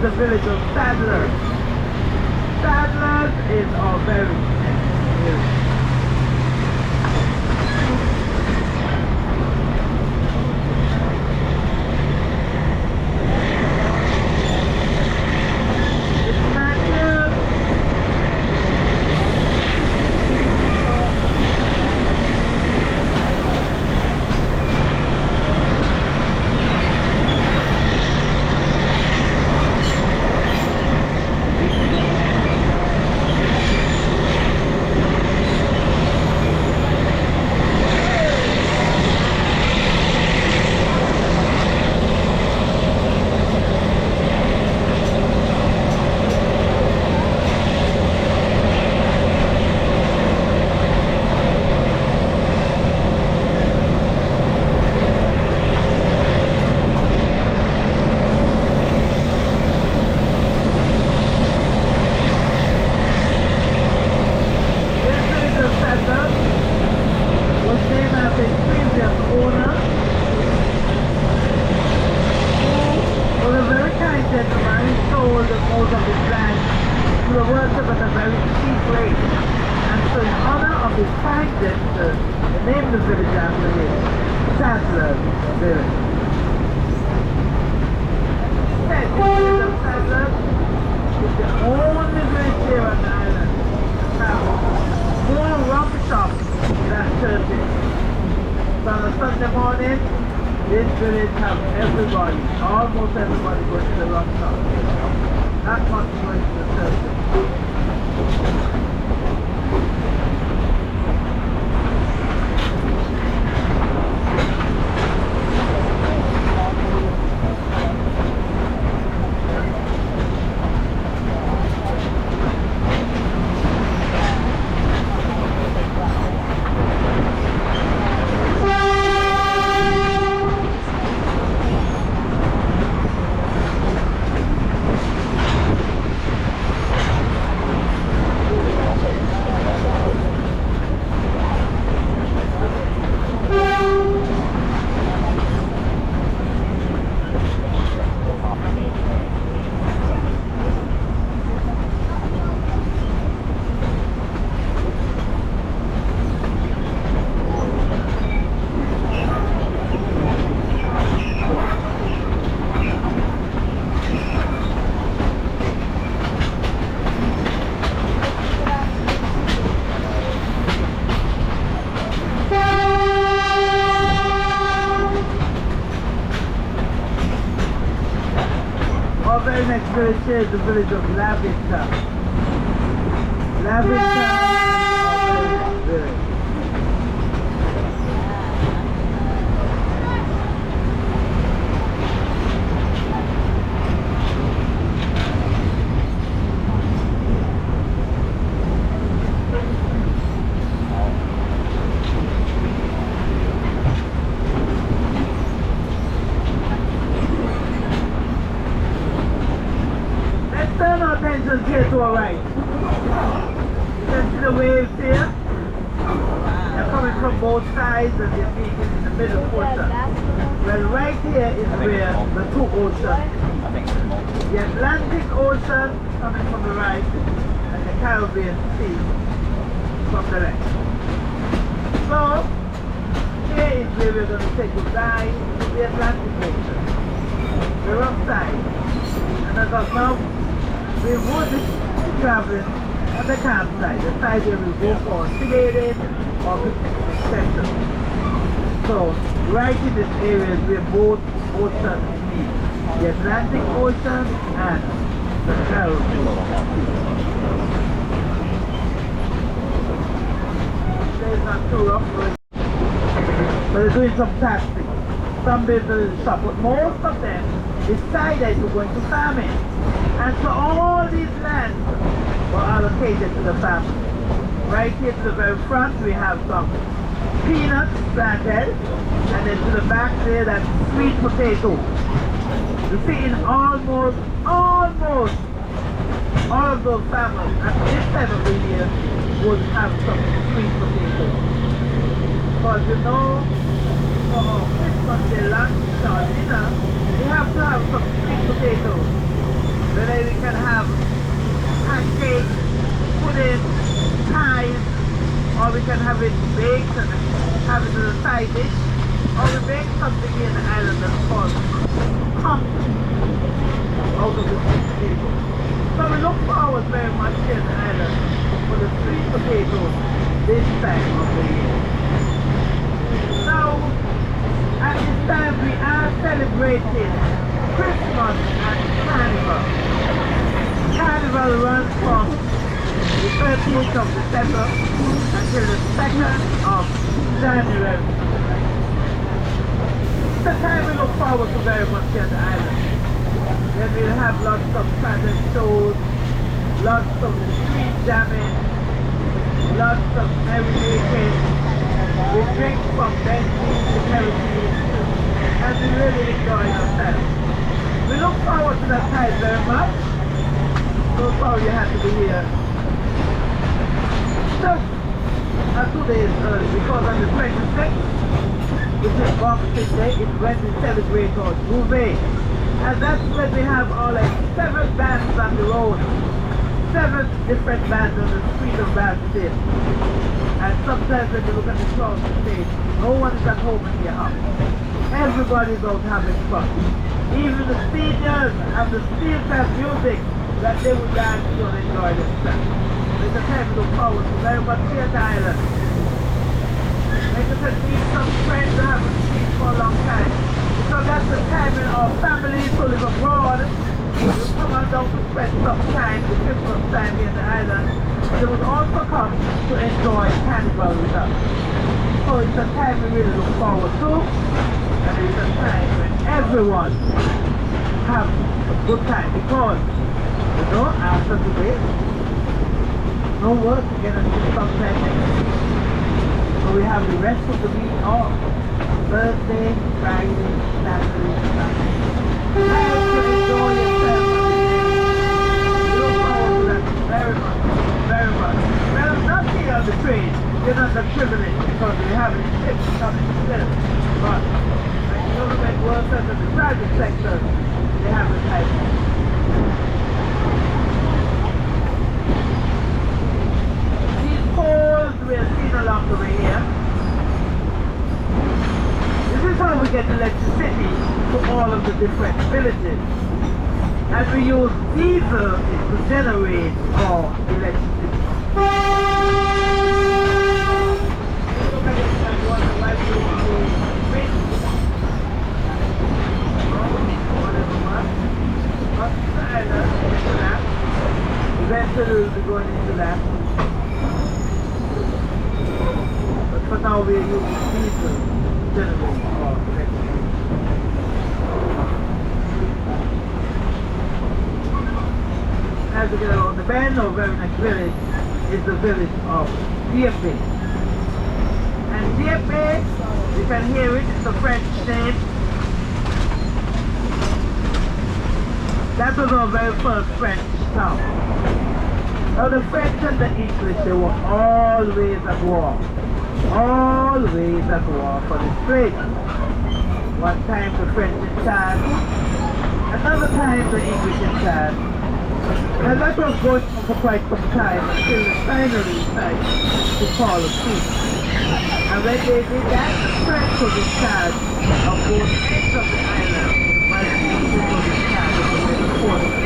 The village of Sadlers. Sadlers is our very next village. settlers village. Yes, it's a settlers. It's the only village here on the island. Now, more rum shops than churches. So on a Sunday morning, this village have everybody, almost everybody going to the rum shop. Not much going to the churches. Our very next village here is the village of Basseterre. Basseterre is our very next village. Turn our attention here to our right. You can see the waves here. They're coming from both sides and they're being in the middle portion. Well, right here is where the two oceans meet. The Atlantic Ocean coming from the right and the Caribbean Sea from the left. So, here is where we're going to say goodbye to the Atlantic Ocean. The rough side. And as of now, we would be traveling on the campsite, the side where we go for skating or picnic session. So, right in this area is where both oceans meet. The Atlantic Ocean and the Caribbean. It's not too rough, but they're doing some taxing. Some businesses shop, but most of them decided to go into farming. And so all these lands were allocated to the family. Right here to the very front we have some peanuts planted, and then to the back there that's sweet potato. You see in almost all of those families at this time of the year would have some sweet potato. Because you know, for Christmas Day lunch or dinner, we have to have some sweet potatoes. Then we can have pancakes, pudding, pies, or we can have it baked and have it as a side dish, or we make something here in the island that's called pumpkin out of the sweet potato. So we look forward very much here in the island for the sweet potatoes this time of the year. Now, at this time we are celebrating Christmas and Carnival. Carnival runs from the 13th of December until the 2nd of January. It's a time we look forward to very much here on the island. Then we'll have lots of pageant shows, lots of street jamming, lots of merrymaking. We drink from benches to heritage, and we really enjoy ourselves. We look forward to that time very much. So sorry you had to be here. So, 2 days early, because on the 26th, which is Boxing Day, is when we celebrate our Juve. And that's when we have all like 7 bands on the road. 7 different bands on the street of Basseterre. And sometimes when you look at the crowd, you say, no one is at home in their house. everybody's out having fun. Even the seniors and the students have music that they would dance to and enjoy themselves. It's a time to look forward to very much here at the island. Like I said, meet some friends I haven't seen for a long time. Because that's the time when our families who live abroad will come on down to spend some time, the Christmas time here in the island. They would also come to enjoy Carnival with us. So it's a time we really look forward to, and it's a time when everyone have a good time because, you know, after today, no work again until sometime next week. So we have the rest of the week off. Thursday, Friday, Saturday, Sunday. Time to enjoy yourself on the day. Look forward to that very much, very much. Well, not here on the train. You're not the privilege because we have a ship coming still. But when government workers in the private sector, they have a type. These poles we are seen along the way here. This is how we get electricity to all of the different villages. And we use diesel to generate our electricity. Eventually we'll be going into that. But for now we are using diesel to generate our electricity. As we get along the bend, our very next village is the village of Dieppe. And Dieppe, you can hear it, it's a French name. That was our very first French town. Now the French and the English, they were always at war. Always at war for the strait. One time the French in charge, another time the English in charge. And that was going on for quite some time until they finally decided to call a truce. And when they did that, the French was in charge of both ends of the island, while the English was in charge of the middle portion.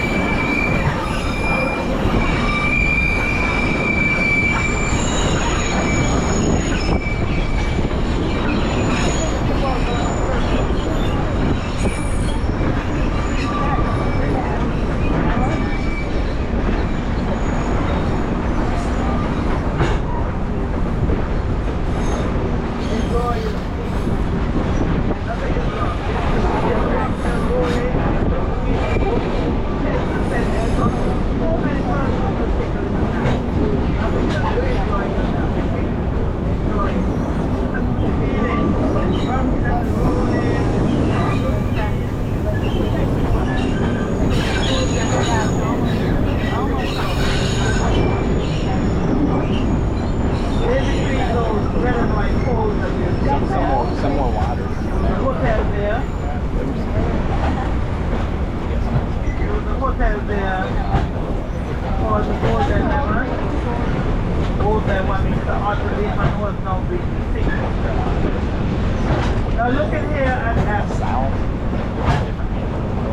Now looking here at that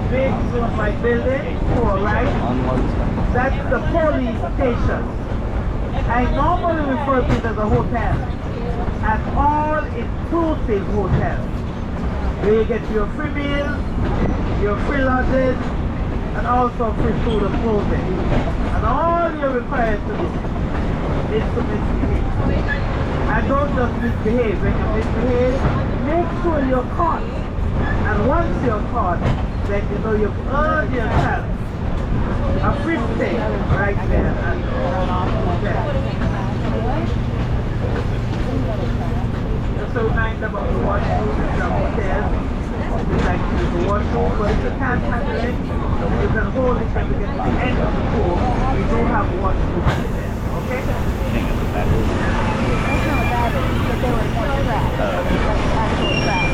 big like building to our right, that's the police station. I normally refer to it as a hotel, an all-inclusive hotel, where you get your free meals, your free lodges, and also free food and clothing. And all you're required to do is to misbehave. And don't just misbehave. When you misbehave, make sure you're caught. And once you're caught, then you know you've earned yourself a free stay right there at the hotel. Just a reminder about the washroom in the hotel. We like to use the washroom, but if you can't handle it, you can hold it and we get to the end of the pool. We don't have washroom in there. Okay? That's not bad, but they were more trash. Actual trash.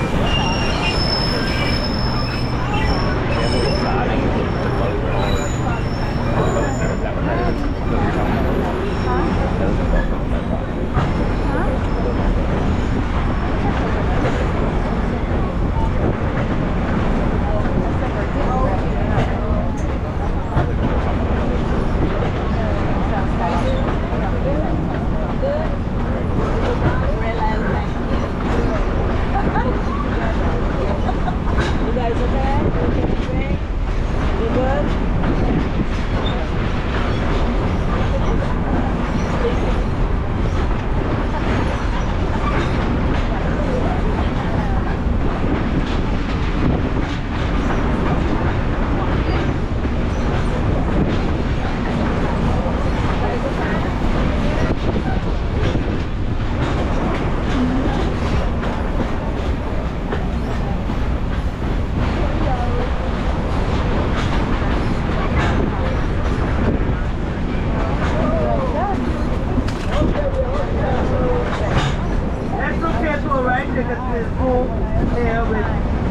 here with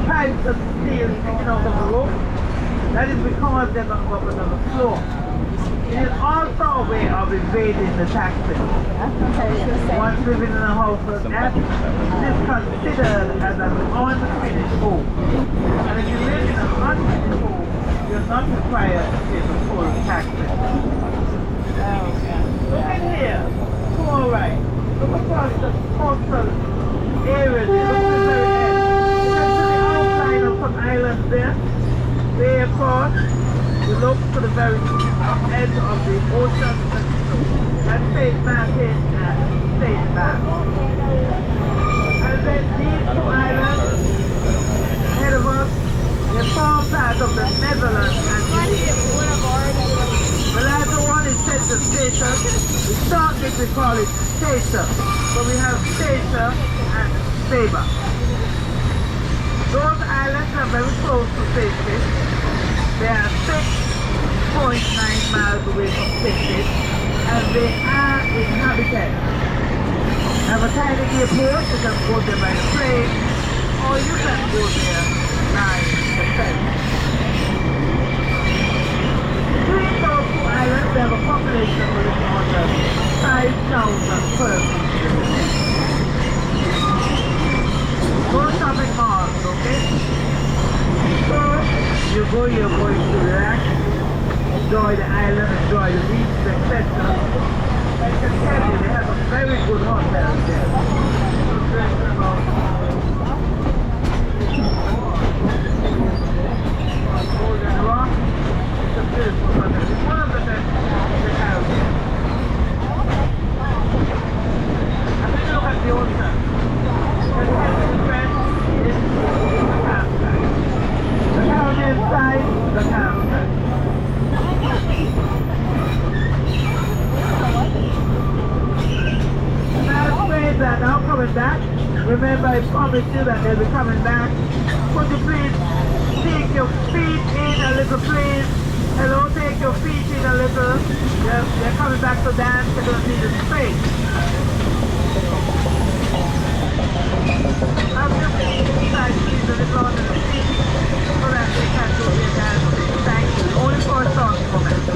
pipes of steel sticking out of the roof. That is because they're going to go up another floor. It is also a way of evading the taxes. Once living in a house like that, it is considered as an unfinished home. And if you live in an unfinished home, you're not required to pay the full taxes. Look in here, to our right. Look across the coastal areas. Look to the very end. You can see the outline of some islands there. Way across. You look to the very edge of the ocean. That's St. Martin and St. Mark. And then these two islands ahead of us, they form part of the Netherlands and the latter one is set to station. We start with, we call it station. So we have station and Sabre. Those islands are very close to safety. They are 6.9 miles away from safety and they are inhabited. Have a tiny airport, you can go there by plane or you can go there by the ferry. Between those two islands, they have a population of a little under 5,000 persons. No shopping malls, okay? So, you're going to relax, enjoy the island, enjoy the beach, etc. I can tell you, they have a very good hotel there. Golden Rock. It's a beautiful hotel. It's one of the best they have here. And then look at the ocean. The difference is the campsite. The house inside the campsite. Last ways are now coming back. Remember, I promised you that they'll be coming back. Could you please take your feet in a little, please? Hello, take your feet in a little. They're coming back to dance. They're going to need a space. Have your feet inside, please, a little under the feet so that they can do their dancing. Thank you. Only for a short moment.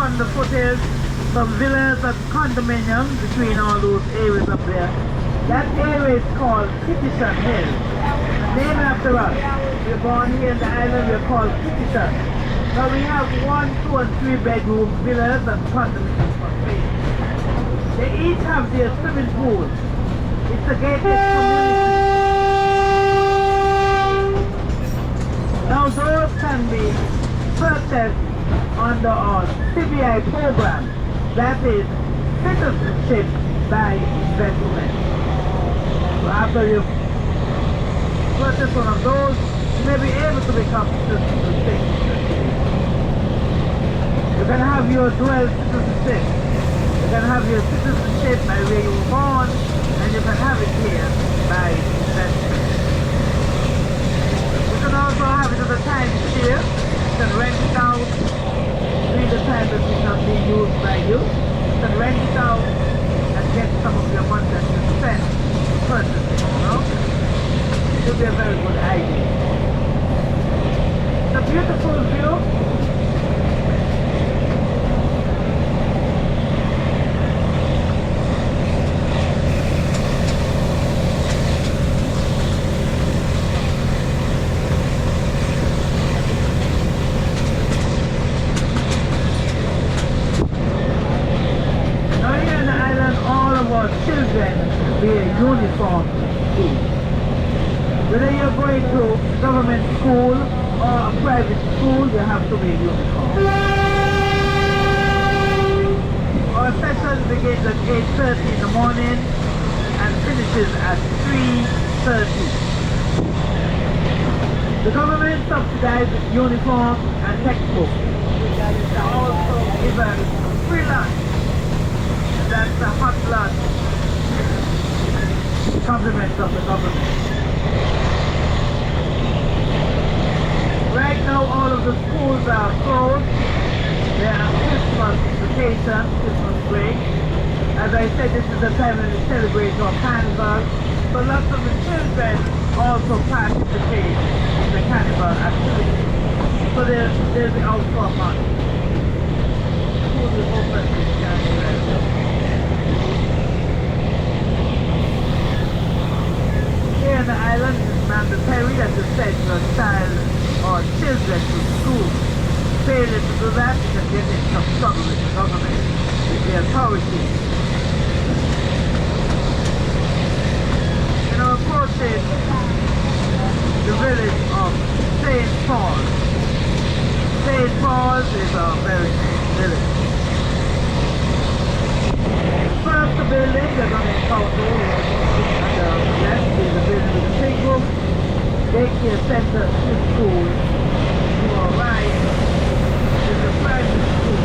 on the footage, some villas and condominiums between all those areas up there. That area is called Kittishan Hill. Named after us. We're born here in the island, we're called Kittishan. Now we have 1, 2 and 3 bedroom villas and condominiums for free. They each have their swimming pool. It's a gated community. CCI program. That is citizenship by investment. So after you purchase one of those, you may be able to become citizenship. You can have your dual citizenship. You can have your citizenship by where you were born, and you can have it here by investment. You can also have it at a time share. You can rent it out during the time that it's not being used by you. You can rent it out and get some of your money that you spend purchasing, you know? It would be a very good idea. It's a beautiful view. Children wear uniform school. Whether you're going to government school or a private school, you have to wear uniform. Our session begins at 8:30 in the morning and finishes at 3:30. The government subsidizes uniform and textbook. They also give us free lunch. That's a hot lunch. Compliments of the government. Right now all of the schools are closed. They are Christmas vacation, Christmas break. As I said, this is the time when we celebrate our carnival. So lots of the children also participate in the carnival activity. So they'll be out for a month. Schools will open in January. Here on the island, it is mandatory that you send your child or children to school. Failure to do that, you can get in some trouble with the government, with the authorities. You know, approaching the village of St. Paul. St. Paul is a very nice village. First the building, you're going to encounter left is a building with a big roof, daycare center, school. To our right is a private school.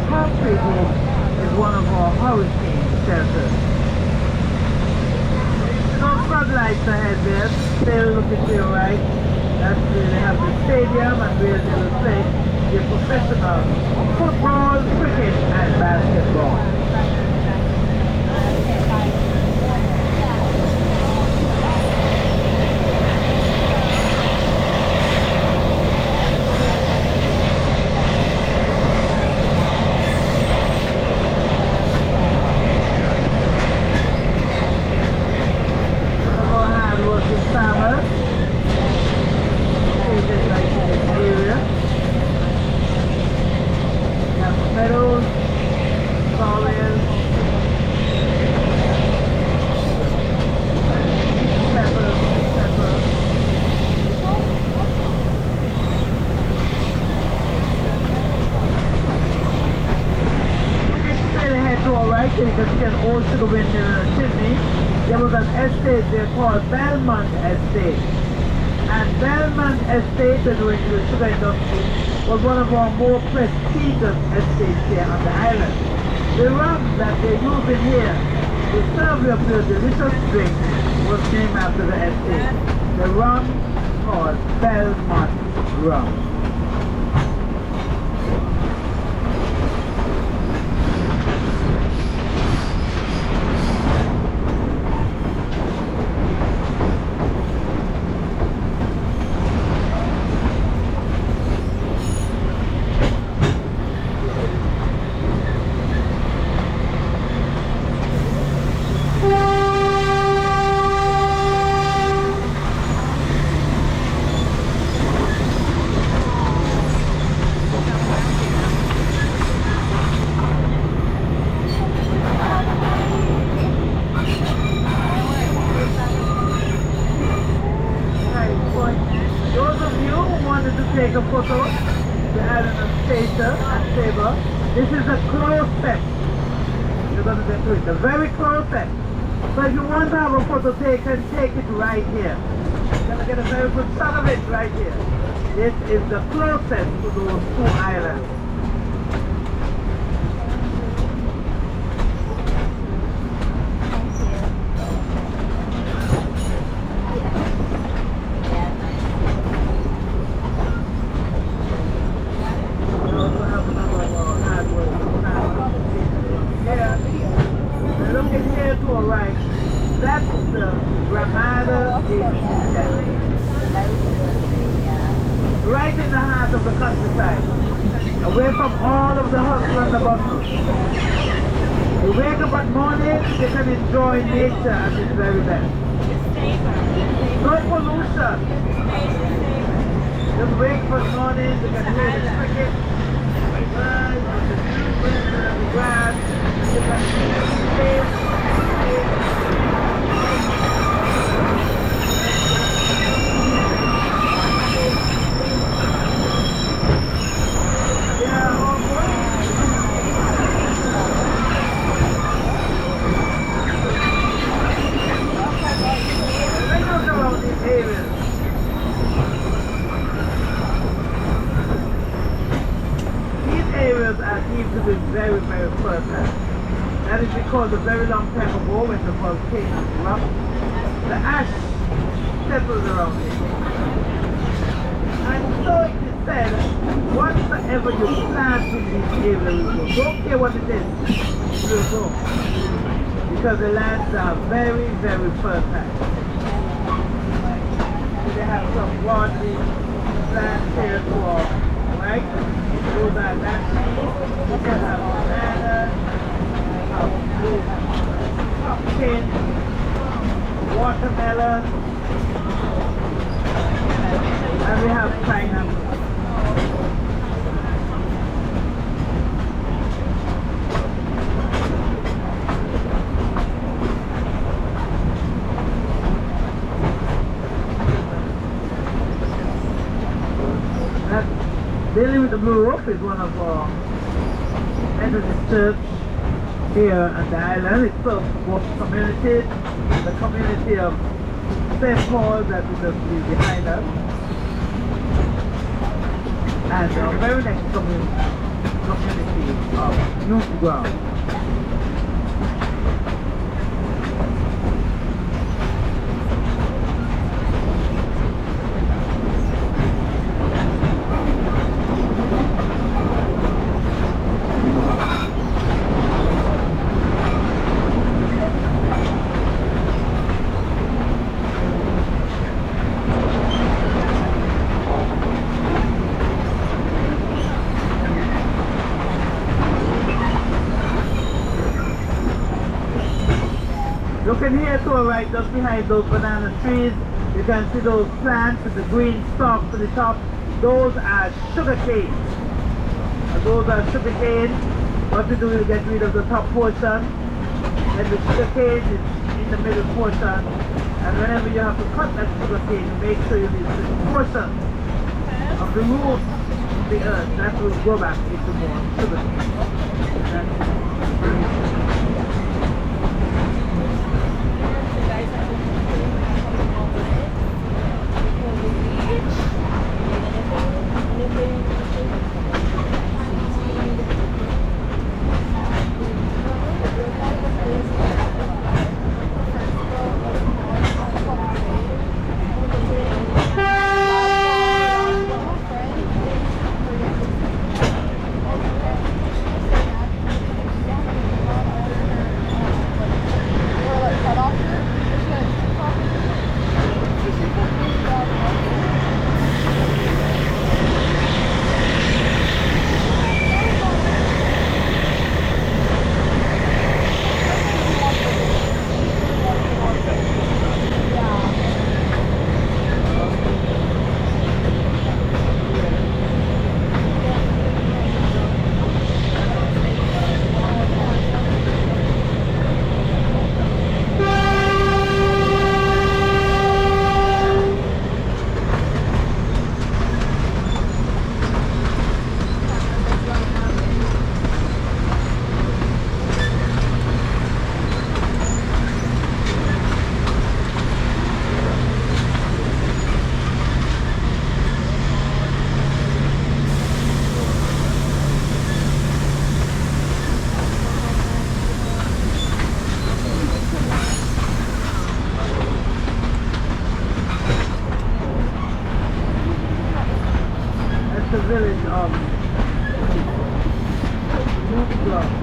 Palm Tree Group is one of our hurricane shelters. No floodlights ahead there, still looking to your right. That's where they have the stadium and where they will play your professional football, cricket and basketball. You can see an old sugar window in Sydney. There was an estate there called Belmont Estate. And Belmont Estate, in which the sugar industry, was one of our more prestigious estates here on the island. The rum that they're using here to serve up your delicious drink was named after the estate. The rum called Belmont rum. Take a photo to add in a spacer and saber. This is a close set. You're going to get to it. A very close set. So if you want to have a photo taken, take it right here. You're going to get a very good shot of it right here. This is the closest to those two islands. Right in the heart of the countryside, away from all of the hustle and the bustle. You wake up at morning, you can enjoy nature at its very best. No pollution. Just wake up at morning, you can hear the cricket, the birds, the grass, you can see the space. Are deemed to be very, very fertile. That is because a very long time ago when the volcano erupted, the ash settled around it. And so it is said, whatsoever you plant in this area will grow. Don't care what it is, it will grow. Because the lands are very, very fertile. They have some watery plants here for, right? Those are that trees. You can have banana, pumpkin, watermelon, and we have pineapple. Dealing with the Blue Roof is one of our Methodist church here on the island. It serves both communities, the community of St. Paul that is just behind us, and our very next community, community of Youth Ground. Looking here to our right, just behind those banana trees, you can see those plants with the green stalk to the top. Those are sugar cane. Those are sugar cane. What we do is get rid of the top portion, and the sugar cane is in the middle portion. And whenever you have to cut that sugar cane, make sure you leave the portion of the root of the earth. That will go back into more sugar cane. The village of Youth Ground.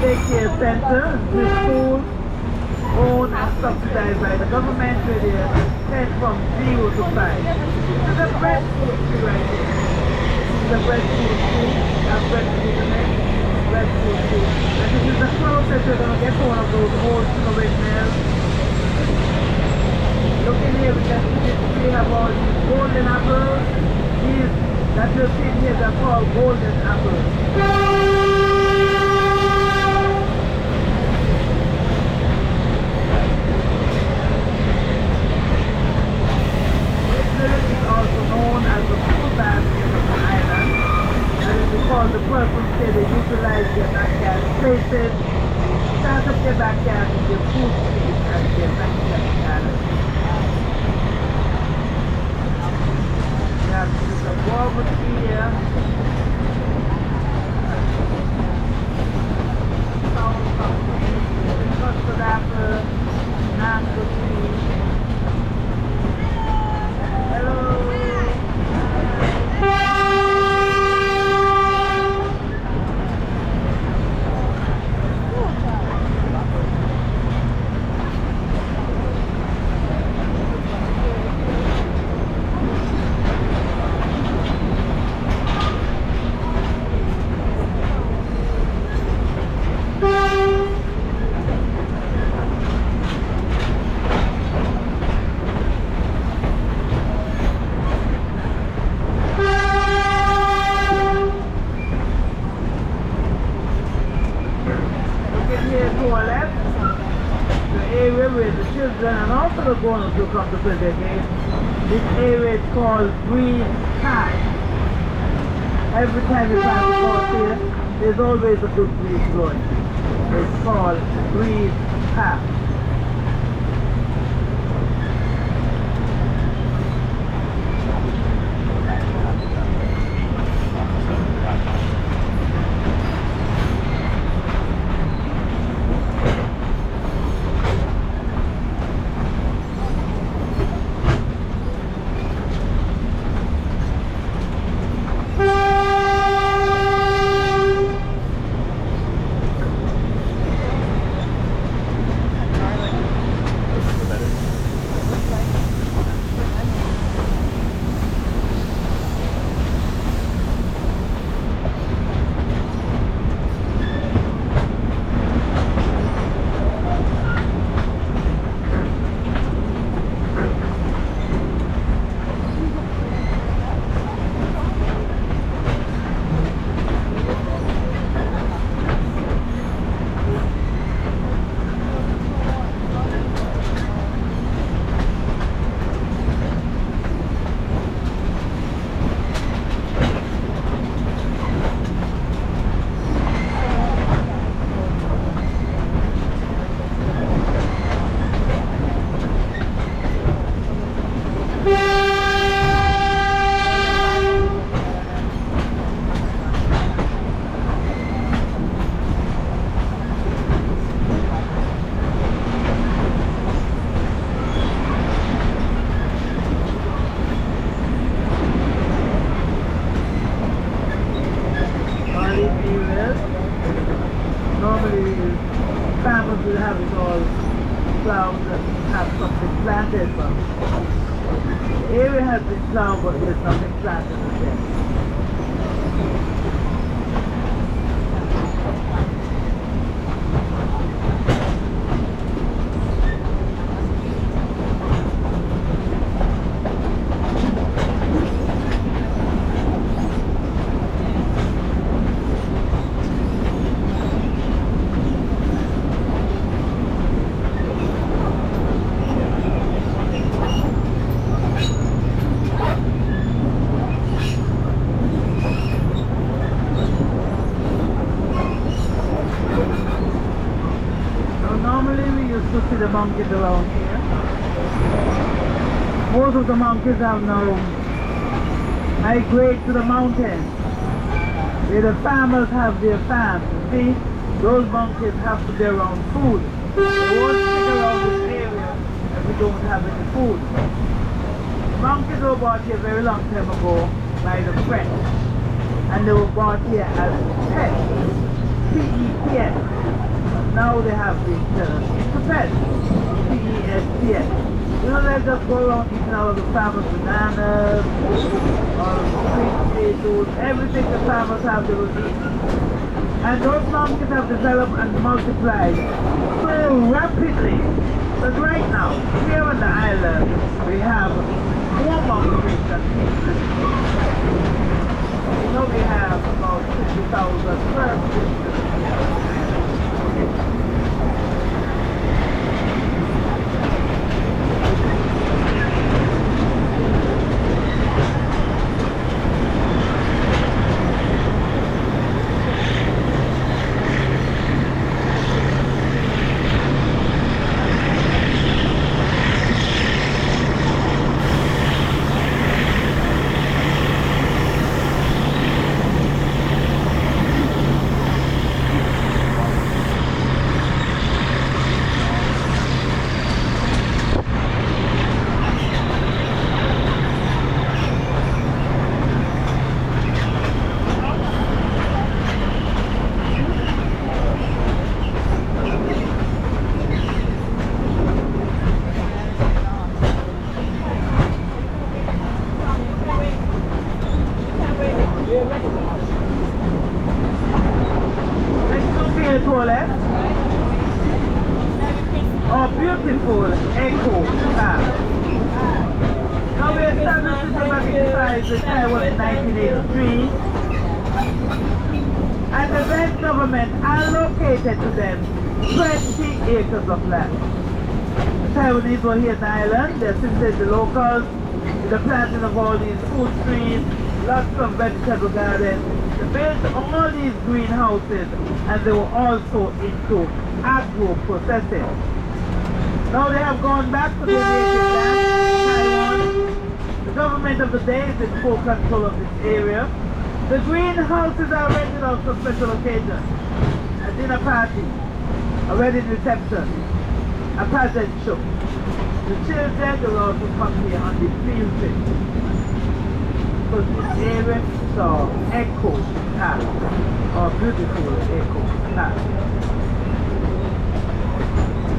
Daycare center, the school owned and subsidized by the government where they sent from 0 to 5. This is a breadfruit tree right here. This is a breadfruit tree, a breadfruit neck, breadfruit tree. And this is the closest you're going to get to one of those old sugar mills. Looking here, we can see this tree have all these golden apples. These that you're seeing here, they're called golden apples. Known as the food basket of the island, and it's because the person said they utilize their backyard spaces, start up their backyard with their food space and their backyard garden. We have the guava tree here, custard apple, mango tree. area where the children and also the grown-ups will come to play their game. This area is called Green Path. Every time you pass across here, there's always a good breeze blowing. It's called Green Path. Normally, farmers will have it all ploughed and have something planted, but the area has been ploughed, but there's nothing planted again. To see the monkeys around here. Most of the monkeys have now migrated to the mountains where the farmers have their farms. See, those monkeys have to be around food. They won't stick around this area if we don't have any food. The monkeys were brought here a very long time ago by the French, and they were brought here as pets, P-E-T-S. Now they have been it's a pet, P-E-S-T-S. You know, they just go around eating all of the farmers' bananas, all of the sweet potatoes, everything the farmers have, they will eat. And those monkeys have developed and multiplied so rapidly that right now, here on the island, we have more monkeys than people. You know, we have about 50,000 square feet. Oh, beautiful echo car. Now we established this back inside the time was in 1983, and the French government allocated to them 20 acres of land. The Taiwanese were here in the island. They assisted the locals in the planting of all these food trees, lots of vegetable gardens. They built all these greenhouses, and they were also into agro processing. Now they have gone back to their native land, Taiwan. The government of the day is in full control of this area. The greenhouses are rented out for special occasions. A dinner party, a wedding reception, a pageant show. The children will also come here on the field trip. So this area is our echo path, our beautiful echo path.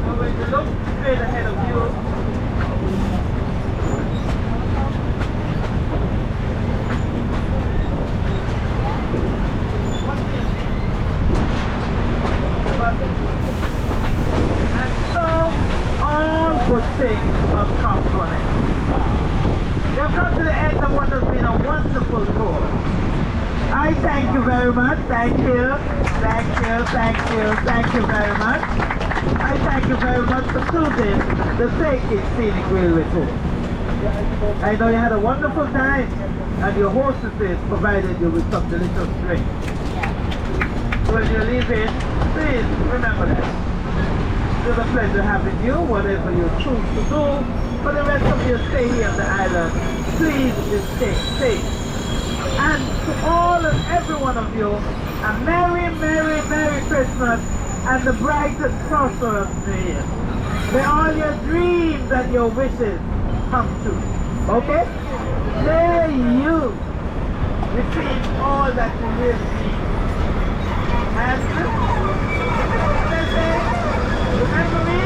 Now when you look straight ahead of you, and so all good things must come from it. We have come to the end of what has been a wonderful tour. I thank you very much. Thank you. Thank you. Thank you. Thank you very much. I thank you very much for choosing the Scenic Railway Tour. I know you had a wonderful time and your hostesses provided you with some delicious drinks. So when you're leaving, please remember that. It's a pleasure having you, whatever you choose to do. For the rest of your stay here on the island, please just stay safe. And to all and every one of you, a Merry, Merry, Merry Christmas and the bright and prosperous New Year. May all your dreams and your wishes come true. Okay? May you receive all that you will need. And remember me?